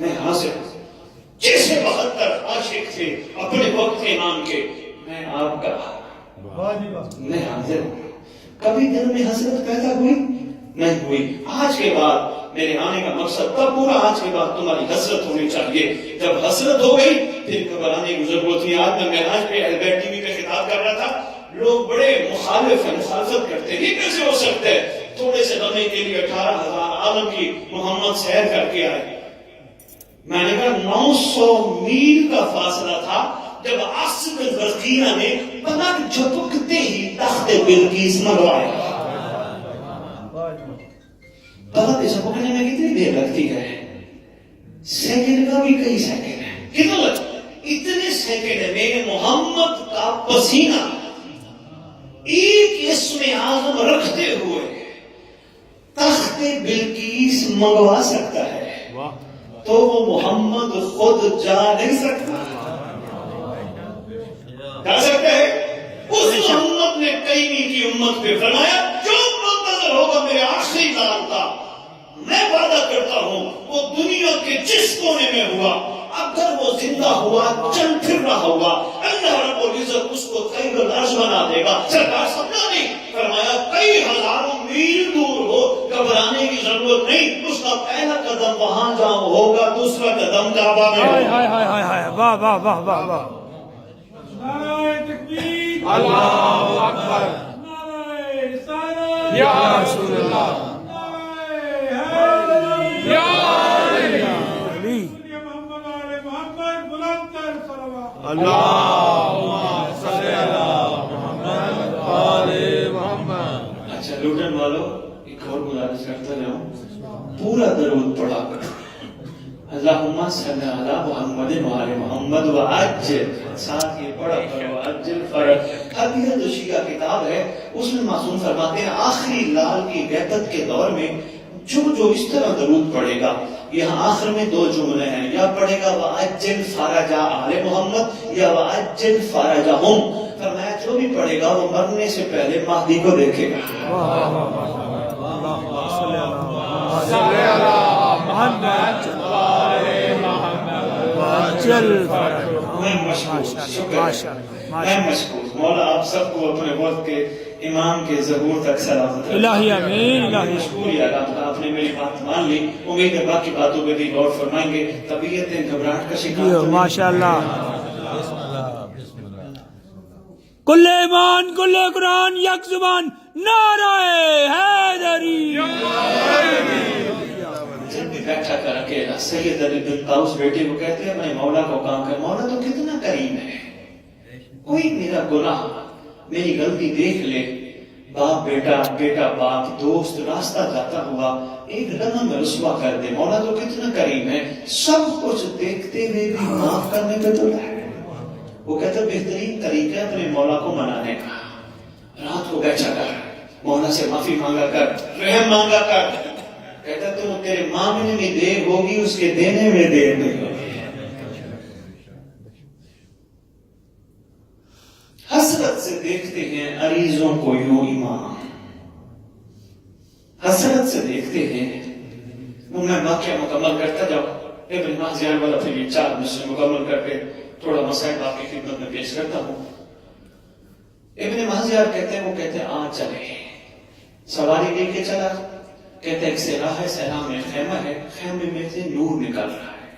میں حاضر ہوں. جیسے 72 عاشق تھے اپنے وقت کے امام کے، میں آپ کا میں حاضر ہوں. کبھی دل میں حسرت پیدا ہوئی؟ نہیں ہوئی. آج کے بعد میرے آنے کا مقصد تھا پورا، آج کے بعد تمہاری حسرت ہونی چاہیے. جب حسرت ہو گئی پھر گھبرانے کی ضرورت نہیں. آج میں معراج پہ البرٹ ٹی وی پہ خطاب کر رہا تھا، لوگ بڑے مخالف ہیں، مخالفت کرتے ہیں، یہ کیسے ہو سکتا ہے؟ تھوڑے سے لمحے کے لیے 18,000 عالم کی محمد سیر کر کے آئے. میں نے کہا 900 میل کا فاصلہ تھا جب آصف البرقیہ نے پلک جھپکتے ہی تخت بلقیس منگوایا. پلک جھپکنے میں کتنی دیر لگتی ہے؟ سیکنڈ کا بھی کئی سیکنڈ ہے. کتنا لگتا؟ اتنے سیکنڈ میں محمد کا پسینہ ایک اسم اعظم رکھتے ہوئے تخت بلقیس منگوا سکتا ہے تو وہ محمد خود جا نہیں سکتا؟ جا سکتا ہے؟ اس محمد نے کئیمی کی امت پہ فرمایا جو منتظر ہوگا میرے آخری کلام کا، میں وعدہ کرتا ہوں وہ دنیا کے جس کونے میں ہوا، اگر وہ زندہ ہوا چل پھر رہا ہوا، اللہ رب العزت اس کو کئی العرش بنا دے گا. سرکار سمجھا نہیں؟ فرمایا کئی ہزاروں میل دور ہو، گھبرانے کی ضرورت نہیں. اس کا پہلا قدم وہاں جہاں ہوگا، دوسرا قدم کعبہ میں ہائے ہوگا. ہائے ہائے ہائے ہائے، واہ واہ واہ واہ واہ. اللہ اکبر. یا رسول اللہ. یا علی اللہم صلی علی محمد آل محمد. اچھا لوٹن والو، ایک اور گزارش کرتا رہا، پورا درود پڑھا کرو. اللہم صلی علی محمد وآل محمد وعجل، ساتھ یہ پڑھا کرو عجل فرج. حدیث شیعہ کتاب ہے، اس میں معصوم فرماتے ہیں آخری لال کی بیعت کے دور میں جو اس طرح درود پڑھے گا، یہاں آخر میں دو جملے ہیں، یا پڑھے گا وعجل فرج آل محمد یا وعجل فرجہم. فرمایا جو بھی پڑھے گا وہ مرنے سے پہلے مہدی کو دیکھے گا. صلی علی محمد آل محمد. چل میں مشکور، شکر میں مشکور. مولا آپ سب کو اپنے وقت کے امام کے ظہور تک سلامت رکھے. الہی آمین، الہی مشکور اللہ تعالیٰ، آپ نے میری بات مان لی. امید ہے باقی باتوں پہ بھی غور فرمائیں گے. طبیعتیں گھبراہٹ کا شکار تو نہیں؟ ماشاءاللہ. کل ایمان کل قرآن یک زبان نعرہ حیدری. جب بھی بیٹھا کر اکیلا سید علی بن طاؤس بیٹے کو کہتے ہیں میں مولا کو کام کر، مولا تو کتنا کریم ہے، کوئی میرا گناہ میری غلطی دیکھ لے، باپ بیٹا، بیٹا باپ، دوست راستہ جاتا ہوا ایک لمحہ میں رسوا کر دے. مولا تو کتنا کریم ہے، سب کچھ دیکھتے ہوئے بھی معاف کرنے پہ تو ہے. وہ کہتا بہترین طریقہ ہے اپنے مولا کو منانے کا. رات کو بیٹھا کر مولا سے معافی مانگا کر، رحم مانگا کر. کہتا تم تیرے مانگنے میں دیر ہوگی، اس کے دینے میں دیر نہیں ہوگی. حسرت سے دیکھتے ہیں عریضوں کو یوں امام، حسرت سے دیکھتے ہیں. وہ میں واقعہ مکمل کرتا جب ابن ماہزیان والا پھر یہ 4 مصرے مکمل کر کے تھوڑا مسائل آپ کی خدمت میں پیش کرتا ہوں. ابن ماہزیان کہتے ہیں، وہ کہتے ہیں آ چلے. سواری لے کے چلا، کہتے ایک صحرا ہے، صحرا میں خیمہ ہے، خیمے میں سے نور نکل رہا ہے.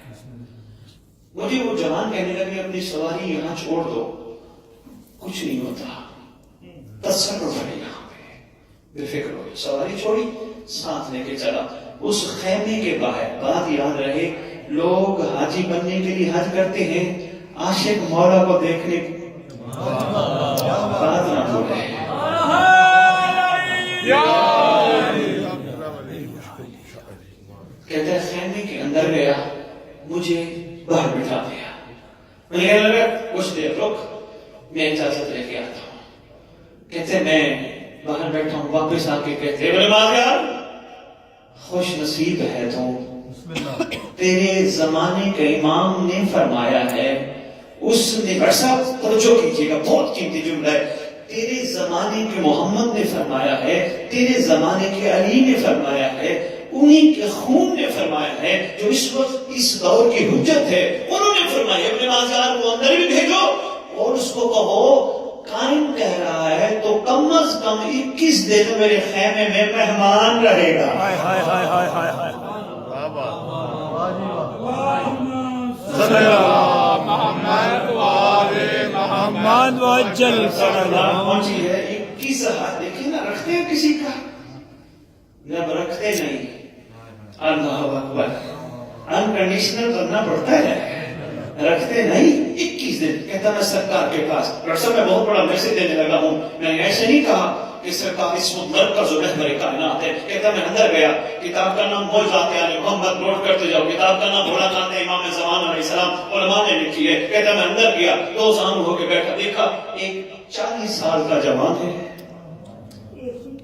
مجھے وہ جوان کہنے لگے اپنی سواری یہاں چھوڑ دو، کچھ نہیں ہوتا، تصرف ہے یہاں پہ، بے فکر ہو. سواری چھوڑی، ساتھ لے کے چلا. اس خیمے کے باہر بات یاد رہے، لوگ حاجی بننے کے لیے حج کرتے ہیں، عاشق مولا کو دیکھنے بات نہ بھولے. کہتا ہے خیمے کے اندر گیا، مجھے باہر بٹھا دیا. میں کہنے لگا کچھ دیر رک، میں اجازت لے کے آتا ہوں. کہتے میں باہر بیٹھا ہوں، واپس آ کے کہتے بڑے مازیار خوش نصیب ہے تو، تیرے زمانے کے امام نے فرمایا ہے، اس نے بڑا صاحب توجہ کیجیے گا، بہت قیمتی جملہ ہے. تیرے زمانے کے محمد نے فرمایا ہے، تیرے زمانے کے علی نے فرمایا ہے، انہی کے خون نے فرمایا ہے جو اس وقت اس دور کی حجت ہے. انہوں نے فرمایا ابن مازیار کو اندر بھی بھیجو اور اس کو کہو قائم کہہ رہا ہے تو کم از کم 21 دن میرے خیمے میں مہمان رہے گا. ہائے ہائے ہائے ہائے ہائے ہائے. کیا بات محمد وجل پہنچی ہے 21 ہاتھ. دیکھیں نا رکھتے ہیں کسی کا جب رکھتے نہیں. اللہ اکبر. انکنڈیشنل کرنا پڑتا ہے. رکھتے نہیں 21 دن. کہتا میں سرکار کے پاس ڈاکٹر صاحب میں بہت بڑا میسج دینے لگا ہوں. میں نے ایسے نہیں کہا کہ سرکار اس وقت مرکز و محور کائنات ہے. کہتا میں اندر گیا کتاب کا نام موجزات یعنی محمد نوٹ کرتے جاؤ. کتاب کا نام بھولا جاتے امام زمان علیہ السلام علماء نے لکھی ہے. کہتا میں اندر گیا دو زانو ہو کے بیٹھا. دیکھا ایک 40 سال کا جوان ہے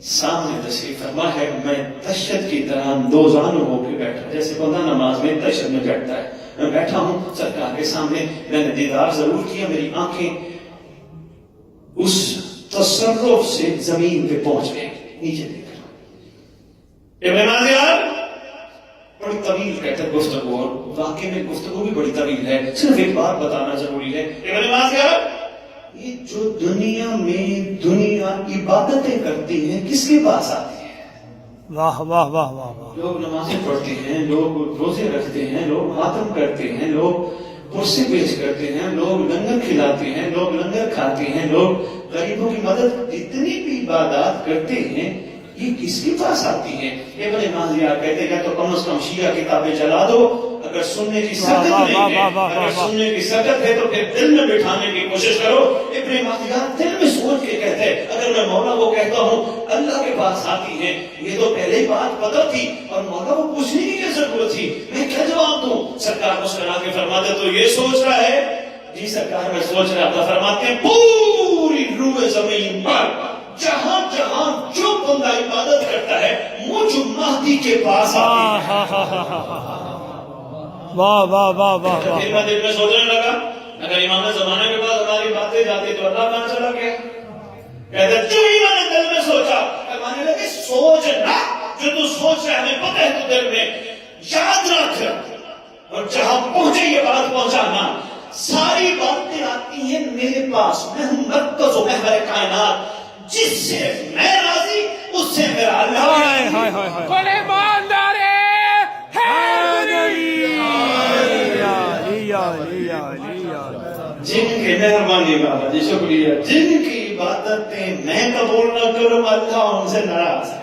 سامنے تشریف فرما ہے. میں تشہد کی طرح دو زانو ہو کے بیٹھا جیسے بندہ نماز میں تشہد میں بیٹھتا ہے. میں بیٹھا ہوں سرکار کے سامنے. میں نے دیدار ضرور کیا. میری آنکھیں اس تصرف سے زمین پہ پہنچ گئے. نیچے دیکھ رہا ابن مازیار بڑی طویل کہتے ہیں گفتگو اور واقعی میں گفتگو بھی بڑی طویل ہے. صرف ایک بات بتانا ضروری ہے. ابن مازیار یہ جو دنیا میں دنیا عبادتیں کرتی ہیں کس کے پاس آتی ہیں؟ واہ واہ واہ واہ واہ. لوگ نمازیں پڑھتے ہیں, لوگ روزے رکھتے ہیں, لوگ ماتم کرتے ہیں, لوگ پرسے پیش کرتے ہیں, لوگ لنگر کھلاتے ہیں, لوگ لنگر کھاتے ہیں, لوگ غریبوں کی مدد جتنی بھی عبادات کرتے ہیں یہ کس کے پاس آتی ہیں؟ یہ بڑے مازیار کہتے ہیں تو کم از کم شیعہ کتابیں چلا دو. اگر سننے کی سکت نہیں ہے, اگر سننے کی سکت ہے تو پھر دل میں بٹھانے کی کوشش کرو. ابن مازیار دل میں سوچ کے کہتے ہیں اگر میں مولا کو کہتا ہوں اللہ کے پاس آتی ہیں, یہ تو پہلے ہی بات پتہ تھی اور مولا کو پوچھنے کی کیا ضرورت تھی, میں کیا جواب دوں؟ سرکار مسکرا کے فرماتے تو یہ سوچ رہا ہے. جی سرکار میں سوچ رہا تھا. فرماتے ہیں پوری روح زمین پر جہاں جہاں جو بندہ عبادت کرتا ہے مجھ مہدی کے پاس آتی ہے. واہ واہ واہ واہ واہ. پھر میں دل میں سوچنے لگا اگر امام زمانے کے پاس ہماری باتیں جاتی تو اللہ کہاں چلا گیا؟ کہتے جو ہی میں نے دل میں سوچا فرمانے لگے سوچنا جو تو سوچ رہا ہے ہمیں پتہ ہے تو دل میں یاد رکھ اور جہاں پہنچے یہ بات پہنچانا. ساری باتیں آتی ہیں میرے پاس. میں ہوں مرکز و محور کائنات. جس سے میں راضی اس سے میرا اللہ ہائے ہائے ہائے ہائے. کون ایماندار ہے جن کی مہربانی بابا جی شکریہ. جن کی عبادتیں میں قبول نہ کروں اللہ ان سے ناراض ہے.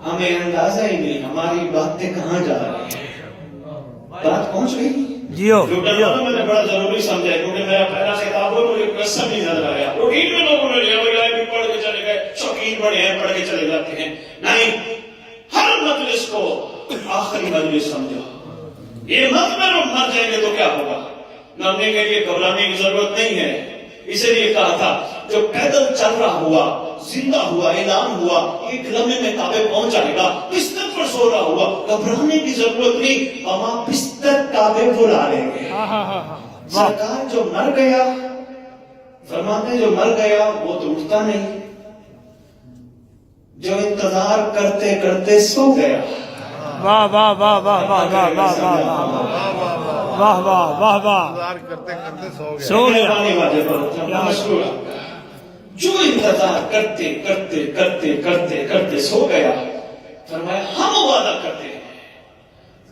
ہمیں اندازہ ہی نہیں ہماری باتیں کہاں جا رہی ہیں. بات پہنچ گئی جیو میں نے بڑا ضروری سمجھا کیونکہ میرا پہلا خطاب ہو مجھے قسم نہیں نظر آیا. روٹین میں لوگوں نے لیا بھی پڑھ کے چلے گئے, شوقین بڑے ہیں پڑھ کے چلے جاتے ہیں. نہیں, ہر مجلس کو آخری مجلس سمجھو. یہ مت کرو مر جائیں گے تو کیا ہوگا. مرنے کے لیے گھبرانے کی ضرورت نہیں ہے. اسی لیے کہا تھا جو پیدل چل رہا ہوا زندہ ہوا اعلان ہوا ایک لمحے میں کعبے پہنچ جائے گا. بستر پر سو رہا ہوا گھبرانے کی ضرورت نہیں. وہاں بستر کعبے بلا لیں گے. سرکار جو مر گیا فرماتے جو مر گیا وہ تو اٹھتا نہیں. جو انتظار کرتے کرتے سو گیا. واہ واہ واہ واہ واہ واہ واہ واہ واہ واہ واہ. انتظار کرتے کرتے سو سو گیا. مشہور جو انتظار کرتے کرتے کرتے کرتے کرتے سو گیا. فرمایا ہم وعدہ کرتے ہیں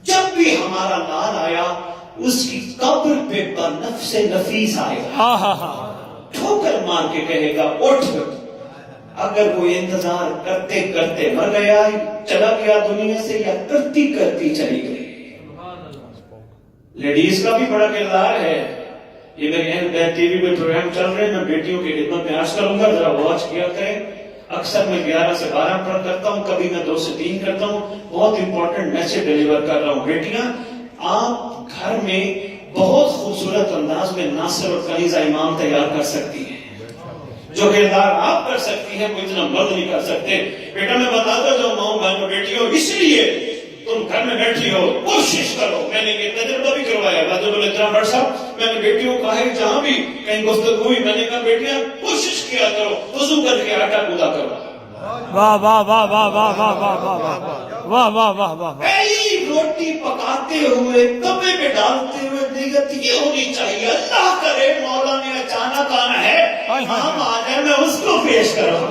جب بھی ہمارا لال آیا اس کی قبر پہ بنفس نفیس آئے گا. ہاں ہاں ہاں. ٹھوکر مار کے کہے گا اٹھ. اگر کوئی انتظار کرتے کرتے مر گیا چلا گیا دنیا سے یا کرتی کرتی چلی گئی. لیڈیز کا بھی بڑا کردار ہے. یہ میرے ٹی وی پہ پروگرام چل رہے ہیں, میں بیٹیوں کی خدمت میں عرض کروں گا ذرا واچ کیا کریں. اکثر میں 11 سے 12 پڑھ کرتا ہوں, کبھی میں 2 سے 3 کرتا ہوں. بہت امپورٹنٹ میسج ڈیلیور کر رہا ہوں. بیٹیاں آپ گھر میں بہت خوبصورت انداز میں ناصر اور کنیزہ امام تیار کر سکتی ہیں. جو کردار آپ کر سکتی ہیں وہ اتنا مرد نہیں کر سکتے. بیٹا میں بتاتا جو ماؤں بہنوں بیٹیوں اس لیے تم گھر میں بیٹھی ہو کوشش کرو. میں نے یہ تجربہ بھی کروایا ڈاکٹر صاحب, میں نے بیٹیوں کو کہا ہے جہاں بھی کہیں گفتگو ہوئی میں نے کہا بیٹیاں کوشش کیا کرو وضو کر کے آٹا کودا کرو. واہ واہ واہ واہ واہ واہ واہ واہ واہ واہ واہ واہ پہلی روٹی پکاتے ہوئے تبے میں ڈالتے ہوئے نیت یہ ہونی چاہیے اللہ کرے مولا نے اچانک آنا ہے ہم آ جائے میں اس کو پیش کروں.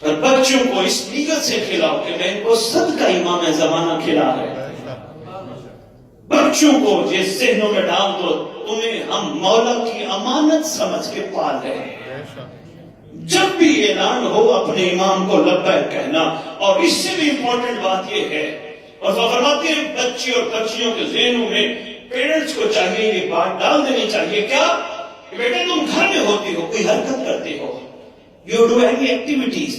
اور بچوں کو اس نیت سے کھلاؤ کہ میں ان کو صدقہ امام زمانہ کھلا ہے. بچوں کو یہ ذہنوں میں ڈال دو تمہیں ہم مولا کی امانت سمجھ کے پال رہے ہیں. جب بھی اعلان ہو اپنے امام کو لبیک کہنا. اور اس سے بھی امپورٹنٹ بات یہ ہے اور وہ فرماتے ہیں بچے اور بچیوں کے ذہنوں میں پیرنٹس کو چاہیے یہ بات ڈال دینی چاہیے کیا کہ بیٹے تم گھر میں ہوتے ہو کوئی حرکت کرتے ہو you do any activities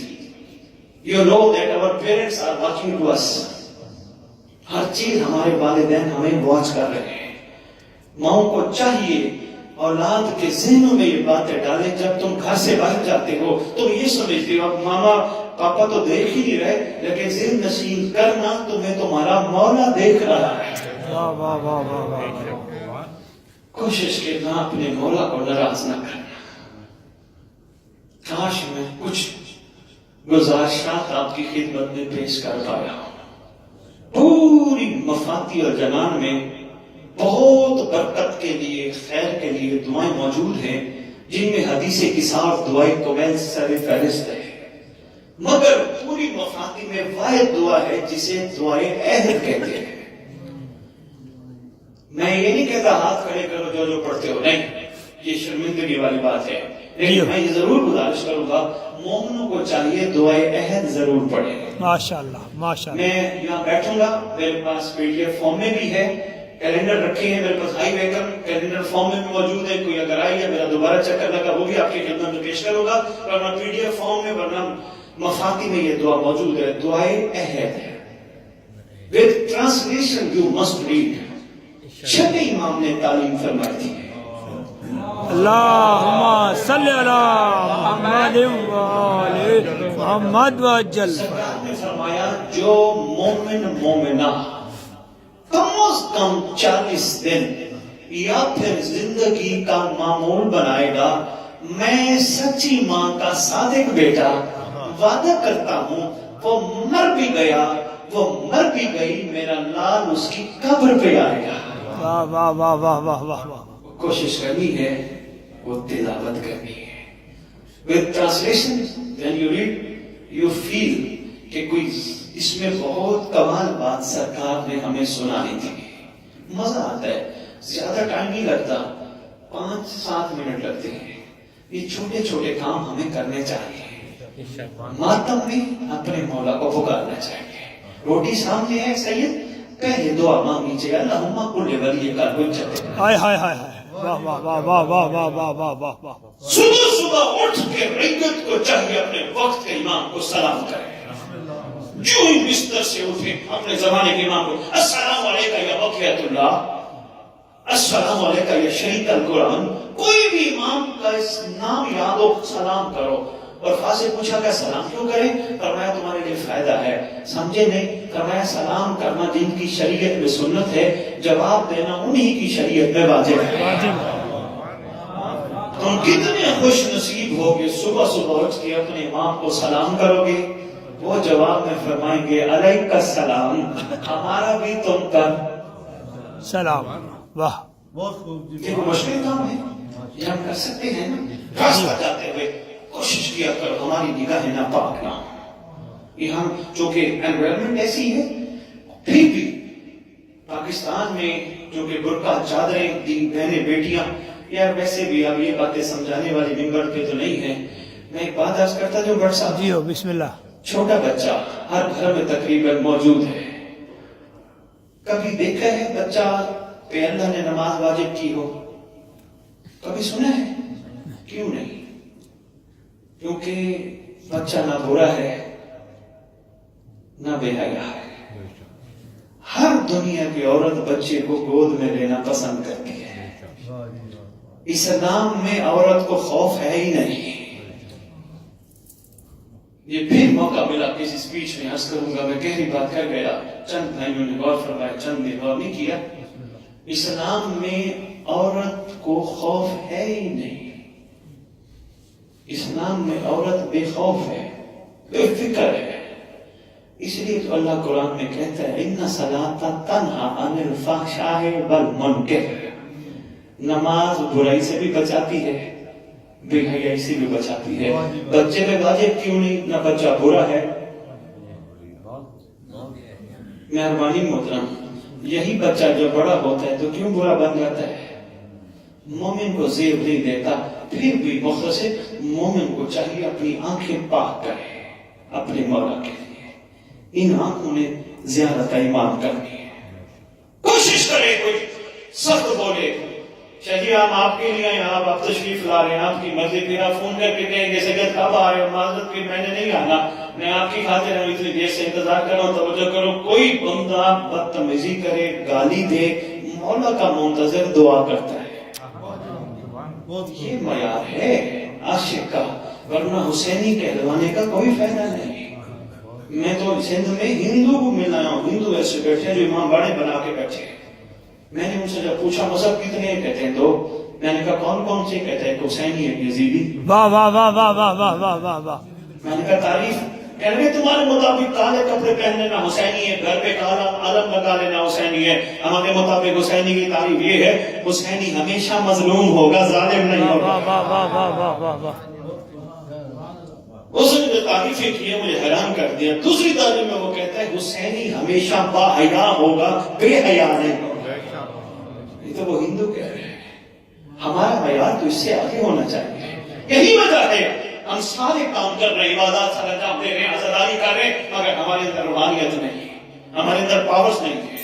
you know that our parents are watching to us. ہر چیز ہمارے والدین ہمیں واچ کر رہے ہیں. ماؤں کو چاہیے اولاد کے ذہنوں میں یہ باتیں ڈالیں. جب تم گھر سے باہر جاتے ہو تم یہ سمجھتے ہو ماما پاپا تو دیکھ ہی نہیں رہے لیکن ذہن نشین کرنا تمہیں تمہارا مولا دیکھ رہا ہے. واہ واہ واہ واہ واہ. کوشش کرنا اپنے مولا کو ناراض نہ کرنا. کاش میں کچھ گزارشات آپ کی خدمت میں پیش کر پایا ہوں. پوری مفاتی اور جنان میں بہت برکت کے لیے خیر کے لیے دعائیں موجود ہیں جن میں حدیث کساف دعائیں کومل سر فہرست ہے. مگر پوری مفاتی میں واحد دعا ہے جسے دعائیں عہد کہتے ہیں. میں یہ نہیں کہتا ہاتھ کھڑے کرو جو جو پڑھتے ہو نہیں یہ شرمندگی والی بات ہے لیکن میں یہ ضرور گزارش کروں گا مومنوں کو چاہیے دعائیں عہد ضرور پڑھیں. ماشاءاللہ ماشاءاللہ. میں یہاں بیٹھوں گا میرے پاس پی ڈی ایف فارم میں بھی ہے کیلنڈر رکھے ہیں میرے پاس ہائی ویکم کیلنڈر فارم میں بھی موجود ہے. کوئی اگر آئی ہے میرا دوبارہ چکر لگا وہ بھی آپ کی خدمت میں پیش کروں گا. ورنہ پی ڈی ایف فارم میں ورنہ مفاتی میں یہ دعا موجود ہے. دعائیں عہد ہے with translation you must read. چھٹے امام نے تعلیم فرمائی تھی اللہم صلی علی محمد وآل محمد وجل. سرکار نے فرمایا جو مومن مومنہ کم از کم 40 دن یا پھر زندگی کا معمول بنائے گا میں سچی ماں کا صادق بیٹا وعدہ کرتا ہوں وہ مر بھی گیا وہ مر بھی گئی میرا لال اس کی قبر پہ آئے گا. واہ واہ واہ واہ واہ واہ واہ. کوشش کرنی ہے وہ تلاوت کرنی ہے with translation when you read you feel کہ کوئی اس میں بہت کمال بات سرکار نے ہمیں سنانی تھی. مزہ آتا ہے زیادہ ٹائم نہیں لگتا 5-7 منٹ لگتے ہیں. یہ چھوٹے چھوٹے کام ہمیں کرنے چاہیے. ماتم میں اپنے مولا کو پکارنا چاہیے. روٹی سامنے ہے سید پہلے دعا مانگنی چاہیے اللہم کل ولی کا حجت. ہائے ہائے ہائے ہائے. واہ واہ واہ واہ واہ واہ واہ واہ واہ واہ. صبح صبح اٹھ کے ریت کو چاہیے اپنے وقت کے امام کو سلام کریں. جو ہی بستر سے اٹھے اپنے زمانے کے امام کو السلام علیکہ یا بقیت اللہ السلام علیکہ یا شہید القرآن. کوئی بھی امام کا اس نام یاد ہو سلام کرو. اور خاص پوچھا کہ سلام کیوں کریں؟ فرمایا تمہارے لیے فائدہ ہے. سمجھے نہیں؟ فرمایا سلام کرنا جن کی شریعت میں سنت ہے جواب دینا انہی کی شریعت میں واجب ہے. تم کتنے خوش نصیب ہوگے صبح صبح اٹھ کے اپنے امام کو سلام کرو گے وہ جواب میں فرمائیں گے علیک السلام ہمارا بھی تم پر سلام. واہ یہ مشکل کام ہے یہ ہم کر سکتے ہیں نا. راستہ جاتے ہوئے کوشش کیا کرو ہماری نگاہیں ناپاک نہ ہوں. یہ ہم چونکہ انوائرمنٹ ایسی ہے پھر بھی پاکستان میں جو کہ برقع چادریں دی بہنیں بیٹیاں یار ویسے بھی اب یہ باتیں سمجھانے والی ممبر پہ تو نہیں ہے. میں ایک بات عرض کرتا جو بڑھ صاحب جی ہو بسم اللہ. چھوٹا بچہ ہر گھر میں تقریباً موجود ہے. کبھی دیکھا ہے بچہ پہ اللہ نے نماز واجب کی ہو؟ کبھی سنا ہے؟ کیوں نہیں؟ کیونکہ بچہ نہ برا ہے نہ بے حیا ہے. ہر دنیا کی عورت بچے کو گود میں لینا پسند کرتی ہے. اسلام میں عورت کو خوف ہے ہی نہیں. یہ پھر موقع ملا کسی سپیچ میں عرض کروں گا میں گہری بات کر گیا چند بھائیوں نے غور فرمایا چند نے غور نہیں کیا. اسلام میں عورت کو خوف ہے ہی نہیں. اسلام میں عورت بے خوف ہے، بے فکر ہے. اس لیے تو اللہ قرآن میں کہتا ہے ان صلاۃ تنہا عن الفحشاء والمنکر. نماز برائی سے بھی بچاتی ہے، بے حیائی سے بھی بچاتی ہے. بچے پہ واجب کیوں نہیں؟ نہ بچہ برا ہے. مہربانی محترم، یہی بچہ جو بڑا ہوتا ہے تو کیوں برا بن جاتا ہے؟ مومن کو زیب نہیں دیتا. پھر بھی مختصر مومن کو چاہیے اپنی آنکھیں پاک کرے اپنے مولا کے لیے. ان آنکھوں نے زیادت ایمان کرنی ہے. کوشش کرے کوئی سخت بولے، چاہیے ہم آپ کے لیے آئے، آپ تشریف لا رہے ہیں، آپ کی مرضی. پھر آپ فون کر کے کہیں گے سید کب آ رہے ہو؟ معذرت کہ میں نے نہیں آنا، میں آپ کی خاطر ہوں اتنی دیر سے انتظار کر رہا ہوں، توجہ کرو. کوئی بندہ بدتمیزی کرے، گالی دے، مولا کا منتظر دعا کرتا ہے. یہ معیار ہے عاشق کا، ورنہ حسینی کہلوانے کا کوئی فائدہ نہیں. میں تو سندھ میں ہندو کو مل آیا ہوں، ہندو ایسے بیٹھے ہیں جو امام باڑے بنا کے بیٹھے ہیں. میں نے ان سے جب پوچھا مذہب کتنے ہیں، کہتے ہیں دو. میں نے کہا کون کون سے؟ کہتے ہیں حسینی ہے، یزیدی. واہ واہ واہ واہ واہ واہ واہ واہ واہ. میں نے کہا تعریف. کہنے لگے تمہارے مطابق کالے کپڑے پہن لینا حسینی ہے، گھر پہ کالا علم لگا لینا حسینی ہے. ہمارے مطابق حسینی کی تعریف یہ ہے حسینی ہمیشہ مظلوم ہوگا، ظالم نہیں ہوگا. واہ واہ واہ واہ واہ واہ. اس نے جو تعریفیں کی ہیں مجھے حیران کر دیا. دوسری تعریف میں وہ کہتا ہے حسینی ہمیشہ با حیا ہوگا، بے حیا نہیں ہوگا. یہ تو وہ ہندو کہہ رہے ہیں. ہمارا معیار تو اس سے آگے ہونا چاہیے. یہی وجہ ہے ہم سارے کام کر رہے ہیں، عبادات سر انجام دے رہے ہیں، عزاداری کر رہے ہیں، مگر ہمارے اندر روحانیت نہیں ہے، ہمارے اندر پاورز نہیں ہے.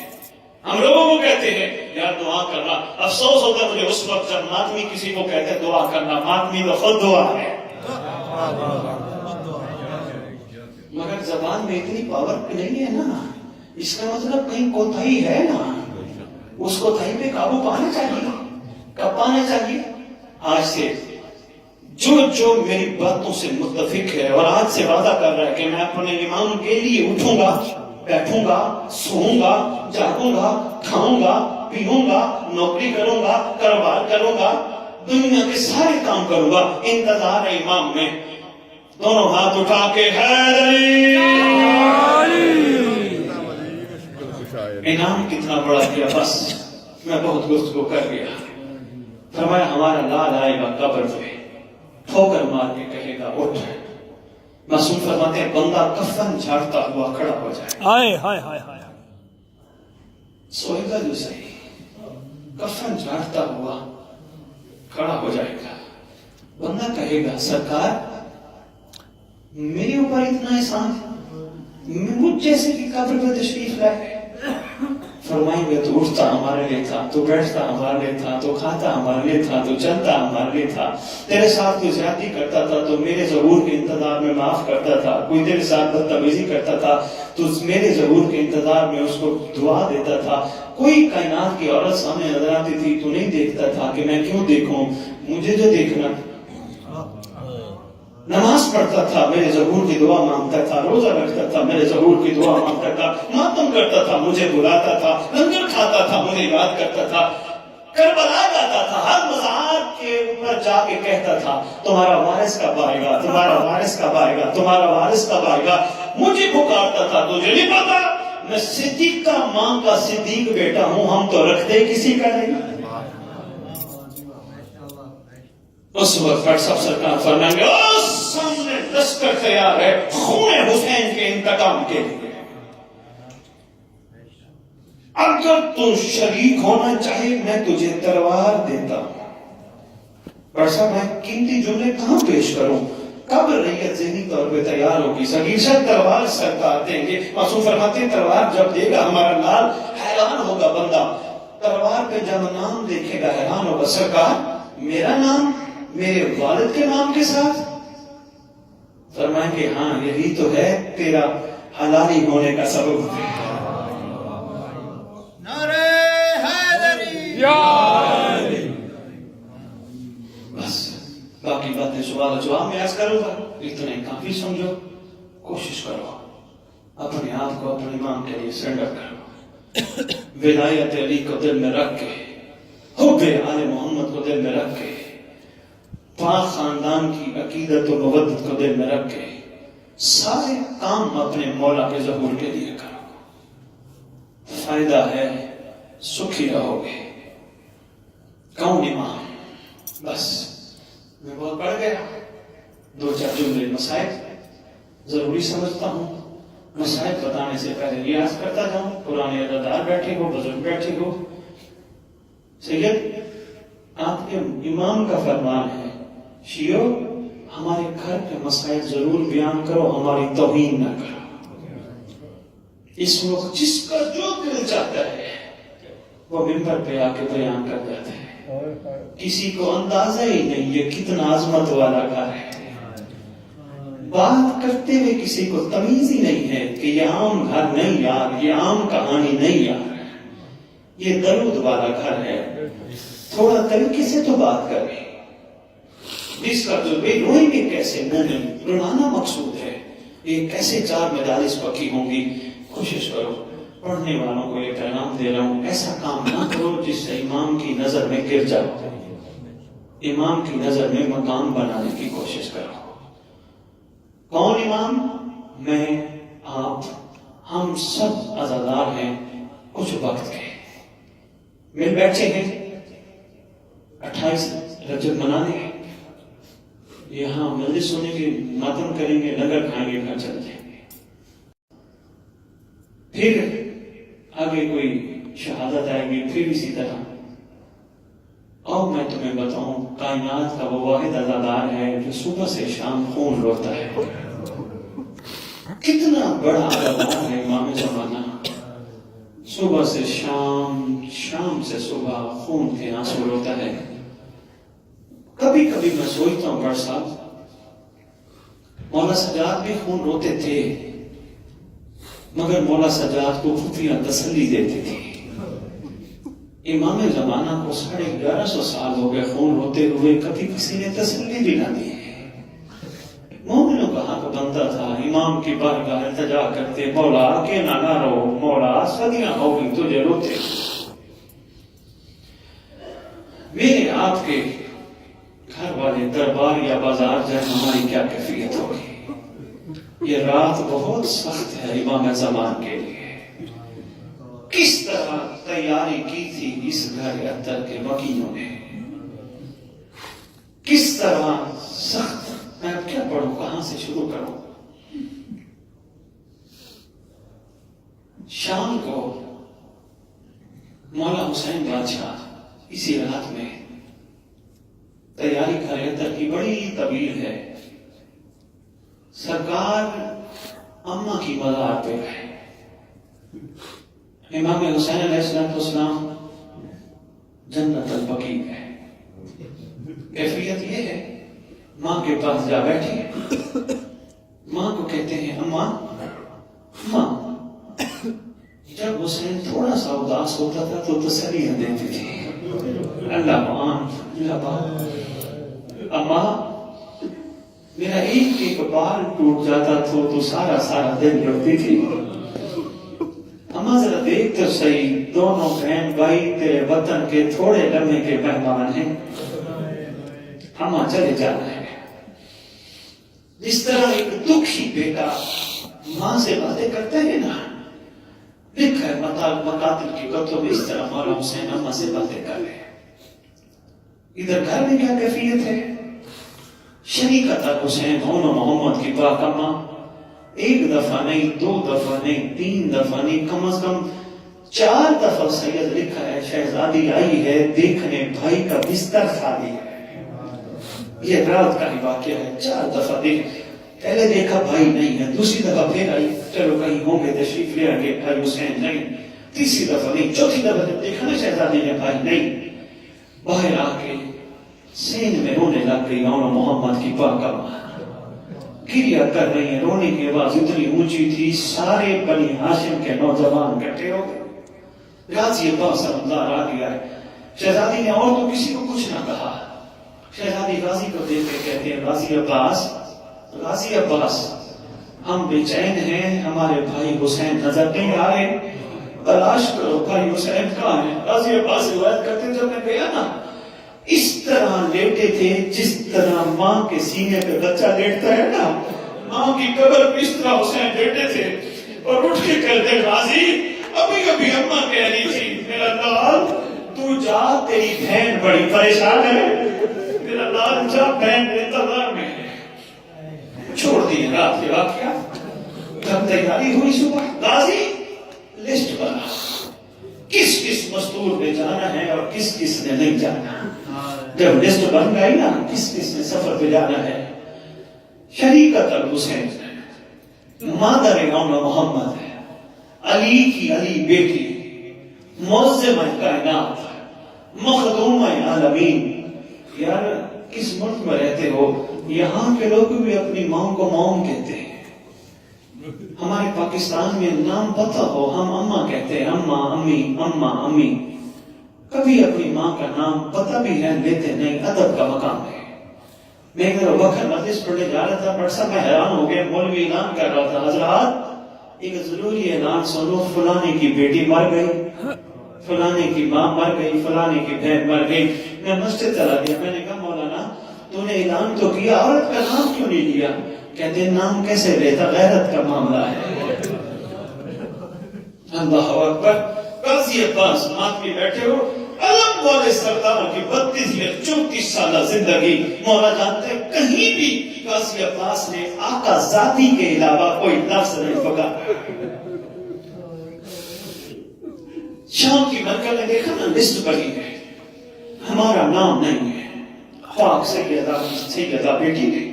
ہم لوگوں کو کہتے ہیں یار دعا کرنا. افسوس ہوتا ہے مجھے اس وقت جب ماتمی کسی کو کہتے ہیں دعا کرنا. ماتمی تو خود دعا ہے، مگر زبان میں اتنی پاور نہیں ہے نا. اس کا مطلب کہیں کوتاہی ہے نا. اس کوتاہی پہ قابو پانا چاہیے. کب پانا چاہیے؟ آج سے. جو میری باتوں سے متفق ہے اور آج سے وعدہ کر رہا ہے کہ میں اپنے امام کے لیے اٹھوں گا، بیٹھوں گا، سوؤں گا، جاگوں گا، کھاؤں گا، پیوں گا، نوکری کروں گا، کاروبار کروں گا، دنیا کے سارے کام کروں گا، انتظار ہے امام میں. دونوں ہاتھ اٹھا کے حیدری. انعام کتنا بڑا دیا، بس میں بہت گفتگو کر گیا. فرمایا ہمارا لال آئے گا قبر پہ، ٹھوکر مار کے کہے گا اٹھ. معصوم فرماتے ہیں بندہ کفن جھاڑتا ہوا کھڑا ہو جائے. ہائے ہائے ہائے ہائے. سوئے گا جو صحیح، کفن جھاڑتا ہوا کھڑا ہو جائے گا. بندہ کہے گا سرکار میرے اوپر اتنا احسان ہے، مجھ جیسے کی قبر پہ تشریف لائے. فرمائیں گے تو اٹھتا ہمارے لیے تھا، تو بیٹھتا ہمارے لیے تھا، تو کھاتا ہمارے لیے تھا، تو چلتا ہمارے لیے تھا. تیرے ساتھ کوئی زیادتی کرتا تھا تو میرے ظہور کے انتظار میں معاف کرتا تھا. کوئی تیرے ساتھ بدتمیزی کرتا تھا تو میرے ظہور کے انتظار میں اس کو دعا دیتا تھا. کوئی کائنات کی عورت سامنے نظر آتی تھی تو نہیں دیکھتا تھا کہ میں کیوں دیکھوں، مجھے جو دیکھنا. نماز پڑھتا تھا میرے ظہور کی دعا مانگتا تھا، روزہ رکھتا تھا میرے ظہور کی دعا مانگتا تھا، ماتم کرتا تھا مجھے بلاتا تھا، لنگر کھاتا تھا مجھے یاد کرتا تھا، کربلا جاتا تھا، ہر مزار کے اوپر جا کے کہتا تھا تمہارا وارث کب آئے گا، تمہارا وارث کب آئے گا، تمہارا وارث کب آئے گا. مجھے پکارتا تھا. تجھے نہیں پتا میں صدیق کا ماں کا صدیق بیٹا ہوں، ہم تو رکھتے کسی کا نہیں. اس وقت پر سب سرکار فرمائیں گے سامنے لشکر تیار ہے خون حسین کے انتقام کے لیے. اگر تو شریک ہونا چاہے میں تجھے تلوار دیتا ہوں. برسا میں قیمتی جملے کہاں پیش کروں؟ کب ریت ذہنی طور پہ تیار ہوگی؟ صغیر سے تلوار سرکار دیں گے. معصوم فرماتے ہیں تلوار جب دے گا ہمارا لال حیران ہوگا. بندہ تلوار پہ جب نام دیکھے گا حیران ہوگا. سرکار میرا نام میرے والد کے نام کے ساتھ؟ فرمائیں گے ہاں یہی تو ہے تیرا حلالی ہونے کا سبب. نعرہ حیدری. بس باقی باتیں سوال جواب میں عرض کروں گا، اتنے کافی سمجھو. کوشش کرو اپنے آپ کو اپنے امام کے لیے سرنڈر کرو. ولایت علی کو دل میں رکھ کے، حب آل محمد کو دل میں رکھ کے پاک خاندان کی عقیدت و مودت کو دل میں رکھ کے سارے کام اپنے مولا کے ظہور کے لیے کرو، فائدہ ہے، سکھی رہو گے۔ کون امام؟ بس میں بہت پڑھ گیا، دو چار جملے مسائل ضروری سمجھتا ہوں، مسائل بتانے سے پہلے ریاض کرتا جاؤں، پرانے ادادار بیٹھے ہو، بزرگ بیٹھے ہو۔ سید آپ کے امام کا فرمان ہے، شیعو ہمارے گھر کے مسائل ضرور بیان کرو، ہماری توہین نہ کرو۔ اس وقت جس کا جو دل چاہتا ہے وہ ممبر پہ آ کے بیان کر جاتا ہے، کسی کو اندازہ ہی نہیں یہ کتنا عظمت والا گھر ہے۔ بات کرتے ہوئے کسی کو تمیز ہی نہیں ہے کہ یہ عام گھر نہیں یار، یہ عام کہانی نہیں یار، یہ درود والا گھر ہے۔ تھوڑا طریقے سے تو بات کریں، جس کا جو بے روئیں گے کیسے، مومن رلانا مقصود ہے، یہ کیسے چار مدارس پکی ہوں گی۔ کوشش کرو، پڑھنے والوں کو یہ پیغام دے رہا ہوں، ایسا کام نہ کرو جس سے امام کی نظر میں گر جاؤ، امام کی نظر میں مقام بنانے کی کوشش کرو۔ کون امام؟ میں، آپ، ہم سب عزادار ہیں کچھ وقت کے، مل بیٹھے ہیں 28 رجب منانے، یہاں مجلس سنیں گے، ماتم کریں گے، لنگر کھائیں گے، گھر چل جائیں گے۔ پھر آگے کوئی شہادت آئے گی، پھر اسی طرح۔ اور میں تمہیں بتاؤں، کائنات کا وہ واحد عزادار ہے جو صبح سے شام خون روتا ہے۔ کتنا بڑا عزادار ہے امام زمانہ، صبح سے شام، شام سے صبح خون کے آنسو روتا ہے۔ کبھی کبھی میں سوچتا ہوں بڑھ صاحب، مولا سجاد بھی خون روتے تھے، مگر مولا سجاد کو خفیہ تسلی دیتے تھے۔ امام زمانہ کو 1150 سال ہو گئے خون روتے ہوئے، کبھی کسی نے تسلی بھی نہ دی۔ مومنوں کا حق بنتا تھا، امام کی بارگاہ التجا کرتے، مولا آگے نہ رو، مولا صدیاں ہو گئی تجھے روتے۔ میرے آپ کے گھر والے دربار یا بازار جائیں، ہماری کیا کیفیت ہوگی؟ یہ رات بہت سخت ہے امام زمان کے لیے۔ کس طرح تیاری کی تھی اس گھر اتر کے وکیلوں نے، کس طرح سخت۔ میں اب کیا پڑھوں، کہاں سے شروع کروں؟ شام کو مولا حسین بادشاہ اسی رات میں، تیاری گھر اتر کی بڑی طویل ہے، سرکار اماں کی مزار پہ گئے۔ امام حسین علیہ السلام جنت البقیع گئے۔ کیفیت یہ ہے، ماں کے پاس جا بیٹھی، ماں کو کہتے ہیں اماں، ماں۔ جب حسین تھوڑا سا اداس ہوتا تھا تو تسلیاں دیتی تھی، اللہ معان، اللہ باپ، اماں میرا ایک بال ٹوٹ جاتا تو سارا دل روتی تھی۔ اماں ذرا دیکھ تو صحیح، دونوں بہن بھائی تیرے وطن کے تھوڑے لمحے کے مہمان ہیں، اماں چلے جانا ہے۔ جس طرح ایک دکھی بیٹا ماں سے باتیں کرتا ہے نا، لکھا ہے مقاتل کی کتب میں، اس طرح مولا حسین اماں سے باتیں کر رہے ہیں۔ ادھر گھر میں کیا کیفیت ہے؟ شریکت حسین ہون و محمد کی پاک اماں، ایک دفعہ نہیں، 2 دفعہ نہیں، 3 دفعہ نہیں، کم از کم 4 دفعہ سید لکھا ہے شہزادی آئی ہے دیکھنے بھائی کا بستر خالی ہے۔ یہ رات کا ہی واقعہ ہے، 4 دفعہ پہلے دیکھا بھائی نہیں ہے، دوسری دفعہ پھر آئی، چلو کہیں ہوں گے تشریف لے آگے، بھائی حسین نہیں، تیسری دفعہ نہیں، چوتھی دفعہ جب دیکھا نا شہزادی نے بھائی نہیں، باہر آ کے سین میں رونے لگ گئی اور محمد کی پاک اماں گریا کر رہی ہیں، رونے کی آواز اتنی اونچی تھی، سارے بنی ہاشم کے نوجوان اکٹھے ہو گئے۔ غازی عباس سردار آ گیا ہے، شہزادی نے اور تو کسی کو کچھ نہ کہا، شہزادی غازی کو دیکھ کے کہتے ہیں غازی عباس ہم بے چین ہیں، ہمارے بھائی حسین نظر نہیں آ رہے، تلاش کرو بھائی حسین کہاں ہے؟ غازی عباس روایت کرتے جب میں گیا نا اس طرح لیٹے تھے جس طرح ماں کے سینے پہ بچہ لیٹتا ہے نا، ماں کی قبر پہ اس طرح حسین لیٹے تھے اور اٹھ کے کہتے غازی ابھی ابھی اماں کہہ رہی تھی میرا لال تو جا، تیری بہن بڑی پریشان ہے، میرا لال جا، بہن انتظار میں ہے۔ چھوڑ دی رات کے واقعہ، جب تیاری ہوئی صبح غازی لسٹ بنا کس کس مستور میں جانا ہے اور کس کس نے نہیں جانا۔ جب لسٹ بن گئی نا کس کس نے سفر پہ جانا ہے، شریکت الحسین مادر مولا محمد ہے، علی کی علی بیٹی، معظمہ کائنات، مخدومہ عالمین۔ یار کس ملک میں رہتے ہو، یہاں کے لوگ بھی اپنی ماں کو موم کہتے ہیں۔ ہمارے پاکستان میں نام پتہ ہو ہم اماں کہتے ہیں، اماں امی اماں امی، کبھی اپنی ماں کا نام پتہ بھی ہے لیتے نہیں، ادب کا مقام ہے۔ میں ایک دن بکر مجلس پڑھنے جا رہا تھا، بڑا سا میں حیران ہو گیا، مولوی اعلان کر رہا تھا حضرات ایک ضروری اعلان سنو، فلانے کی بیٹی مر گئی، فلانے کی ماں مر گئی، فلانے کی بہن مر گئی۔ میں مسجد چلا گیا، میں نے کہا مولانا تو نے اعلان تو کیا، عورت کا نام کیوں نہیں لیا؟ کہتے نام کیسے لیتا، غیرت کا معاملہ ہے۔ اللہ اکبر۔ قاضی عباس ماتمی بیٹھے ہو، علم والے سرداروں کی 32 یا 34 سالہ زندگی، مولا جانتے ہیں کہیں بھی قاضی عباس نے آقا ذاتی کے علاوہ کوئی لفظ نہیں پکا۔ شام کی مرکل نے دیکھا نا لسٹ پڑی ہے، ہمارا نام نہیں ہے، پاک سیدہ بیٹی نے،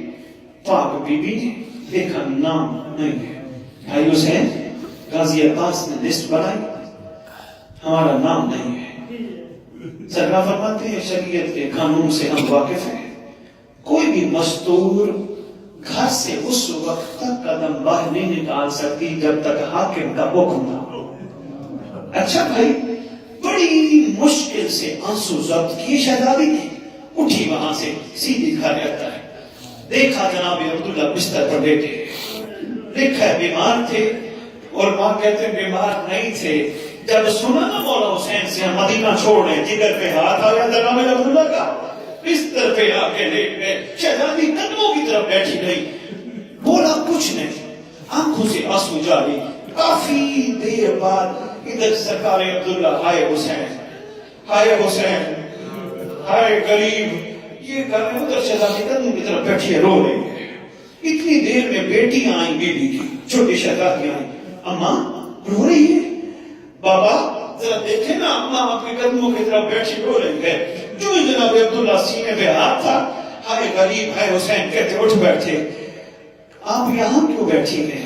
پاک بی بی نے، دیکھا نام نہیں ہے۔ بھائی حسین قاضی عباس نے لسٹ بنائی، ہمارا نام نہیں ہے۔ سرکار فرماتے ہیں شریعت کے قانون سے ہم واقف ہیں، کوئی بھی مستور گھر سے اس وقت تک قدم باہر نہیں نکال سکتی جب تک حاکم کا حکم نہ ہو۔ اچھا بھائی، بڑی مشکل سے آنسو ضبط کیے شہزادی نے، اٹھی وہاں سے سیدھی گھر آتا ہے، دیکھا جناب عبداللہ بستر پر بیٹھے، لکھا ہے بیمار تھے، اور ماں کہتے ہیں بیمار نہیں تھے۔ جب سنا نا مولا حسین سے ہم مدینہ چھوڑ رہے، جگر پہ ہاتھ آیا جناب عبداللہ کا، بستر پہ آ کے لیٹ گئے، شہزادی قدموں کی طرف بیٹھی گئی، بولا کچھ نہیں، آنکھوں سے آنسو جاری۔ کافی دیر بعد ادھر سرکار عبداللہ، ہائے حسین، ہائے حسین، ہائے غریب، یہ کر رہے ادھر شہزادی قدموں کی طرف بیٹھی ہے، رو رہی ہے۔ اتنی دیر میں بیٹیاں آئیں، بی بی کی چھوٹی شہزادیاں آئیں، اماں رو رہی ہے، بابا ذرا دیکھیں نا اماں اپنے قدموں کی طرف بیٹھی رو رہی ہے۔ جو جناب عبداللہ سینے پہ ہاتھ تھا، ہائے غریب، ہائے حسین کہتے اٹھ بیٹھے، آپ یہاں کیوں بیٹھی ہیں؟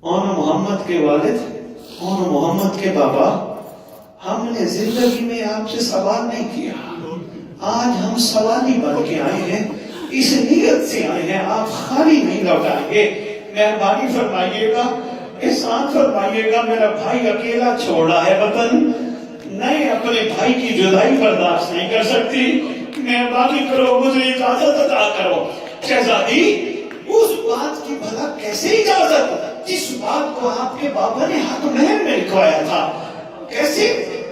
مولانا محمد کے والد، مولانا محمد کے بابا، ہم نے زندگی میں آپ سے سوال نہیں کیا، آج ہم سوالی بن کے آئے ہیں، اس نیت سے آئے ہیں، آپ خالی نہیں لوٹائیں گے، مہربانی فرمائیے گا، احسان فرمائیے گا، میرا بھائی اکیلا چھوڑا ہے وطن، میں اپنے بھائی کی جدائی برداشت نہیں کر سکتی، مہربانی کرو مجھے اجازت عطا کرو۔ شہزادی اس بات کی بھلا کیسے اجازت جس بات کو آپ کے بابا نے حق مہر میں لکھوایا تھا، کیسے؟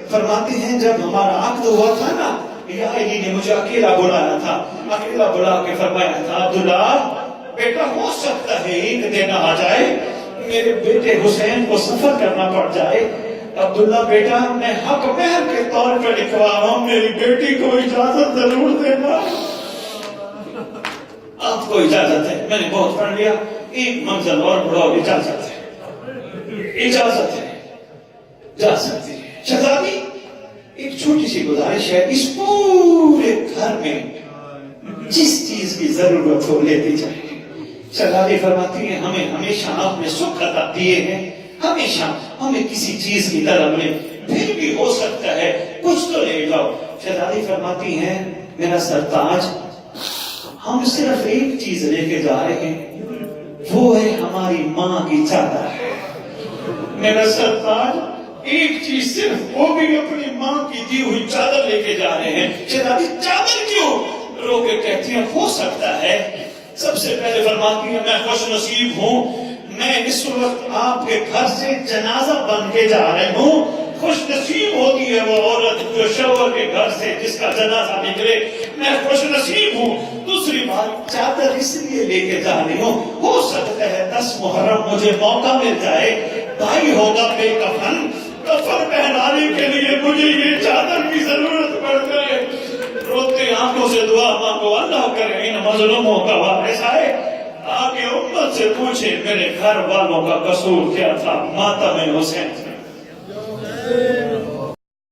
فرماتے ہیں جب ہمارا عقد ہوا تھا نا، الہی نے مجھے اکیلا بلایا تھا، اکیلا بلا کے فرمایا تھا عبداللہ بیٹا ہو سکتا ہے ایک دن آ جائے میرے بیٹے حسین کو سفر کرنا پڑ جائے، عبداللہ بیٹا میں حق مہر کے طور پر لکھوا رہا ہوں، میری بیٹی کو اجازت ضرور دینا۔ آپ کو اجازت ہے، میں نے بہت پڑھ لیا، ایک منزل اور بڑھاؤ، اجازت ہے، اجازت ہے، جا سکتی ہے۔ شہزادی ایک چھوٹی سی گزارش ہے، اس پورے گھر میں جس چیز کی ضرورت ہو لیتی جائے۔ شہزادی فرماتی ہیں ہمیں ہمیشہ آپ نے سکھ عطا دیے ہیں، ہمیشہ ہمیں کسی چیز کی طلب نہیں، پھر بھی ہو سکتا ہے کچھ تو لے جاؤ۔ شہزادی فرماتی ہیں میرا سرتاج، ہم صرف ایک چیز لے کے جا رہے ہیں، وہ ہے ہماری ماں کی چادر ہے۔ میرا سرتاج ایک چیز صرف، وہ بھی اپنی ماں کی دی ہوئی چادر لے کے جا رہے ہیں۔ شہزادی چادر کیوں؟ رو کے کہتی ہیں ہو سکتا ہے، سب سے پہلے فرماتی ہیں میں خوش نصیب ہوں، میں اس وقت آپ کے گھر سے جنازہ بن کے جا رہی ہوں، خوش نصیب ہوتی ہے وہ عورت جو شوہر کے گھر سے جس کا جنازہ نکلے میں خوش نصیب ہوں. دوسری بات چادر اس لیے لے کے جا رہی ہوں ہو سکتا ہے 10 محرم مجھے موقع مل جائے بھائی ہوگا بے کفن کفن پہنانے کے لیے مجھے یہ چادر کی ضرورت پڑ جائے. روتے آنکھوں سے دعا مانگو اللہ کرے ان مظلوموں کا وارث آئے آگے امت سے پوچھے میرے گھر والوں کا قصور کیا تھا ماتم حسین سے.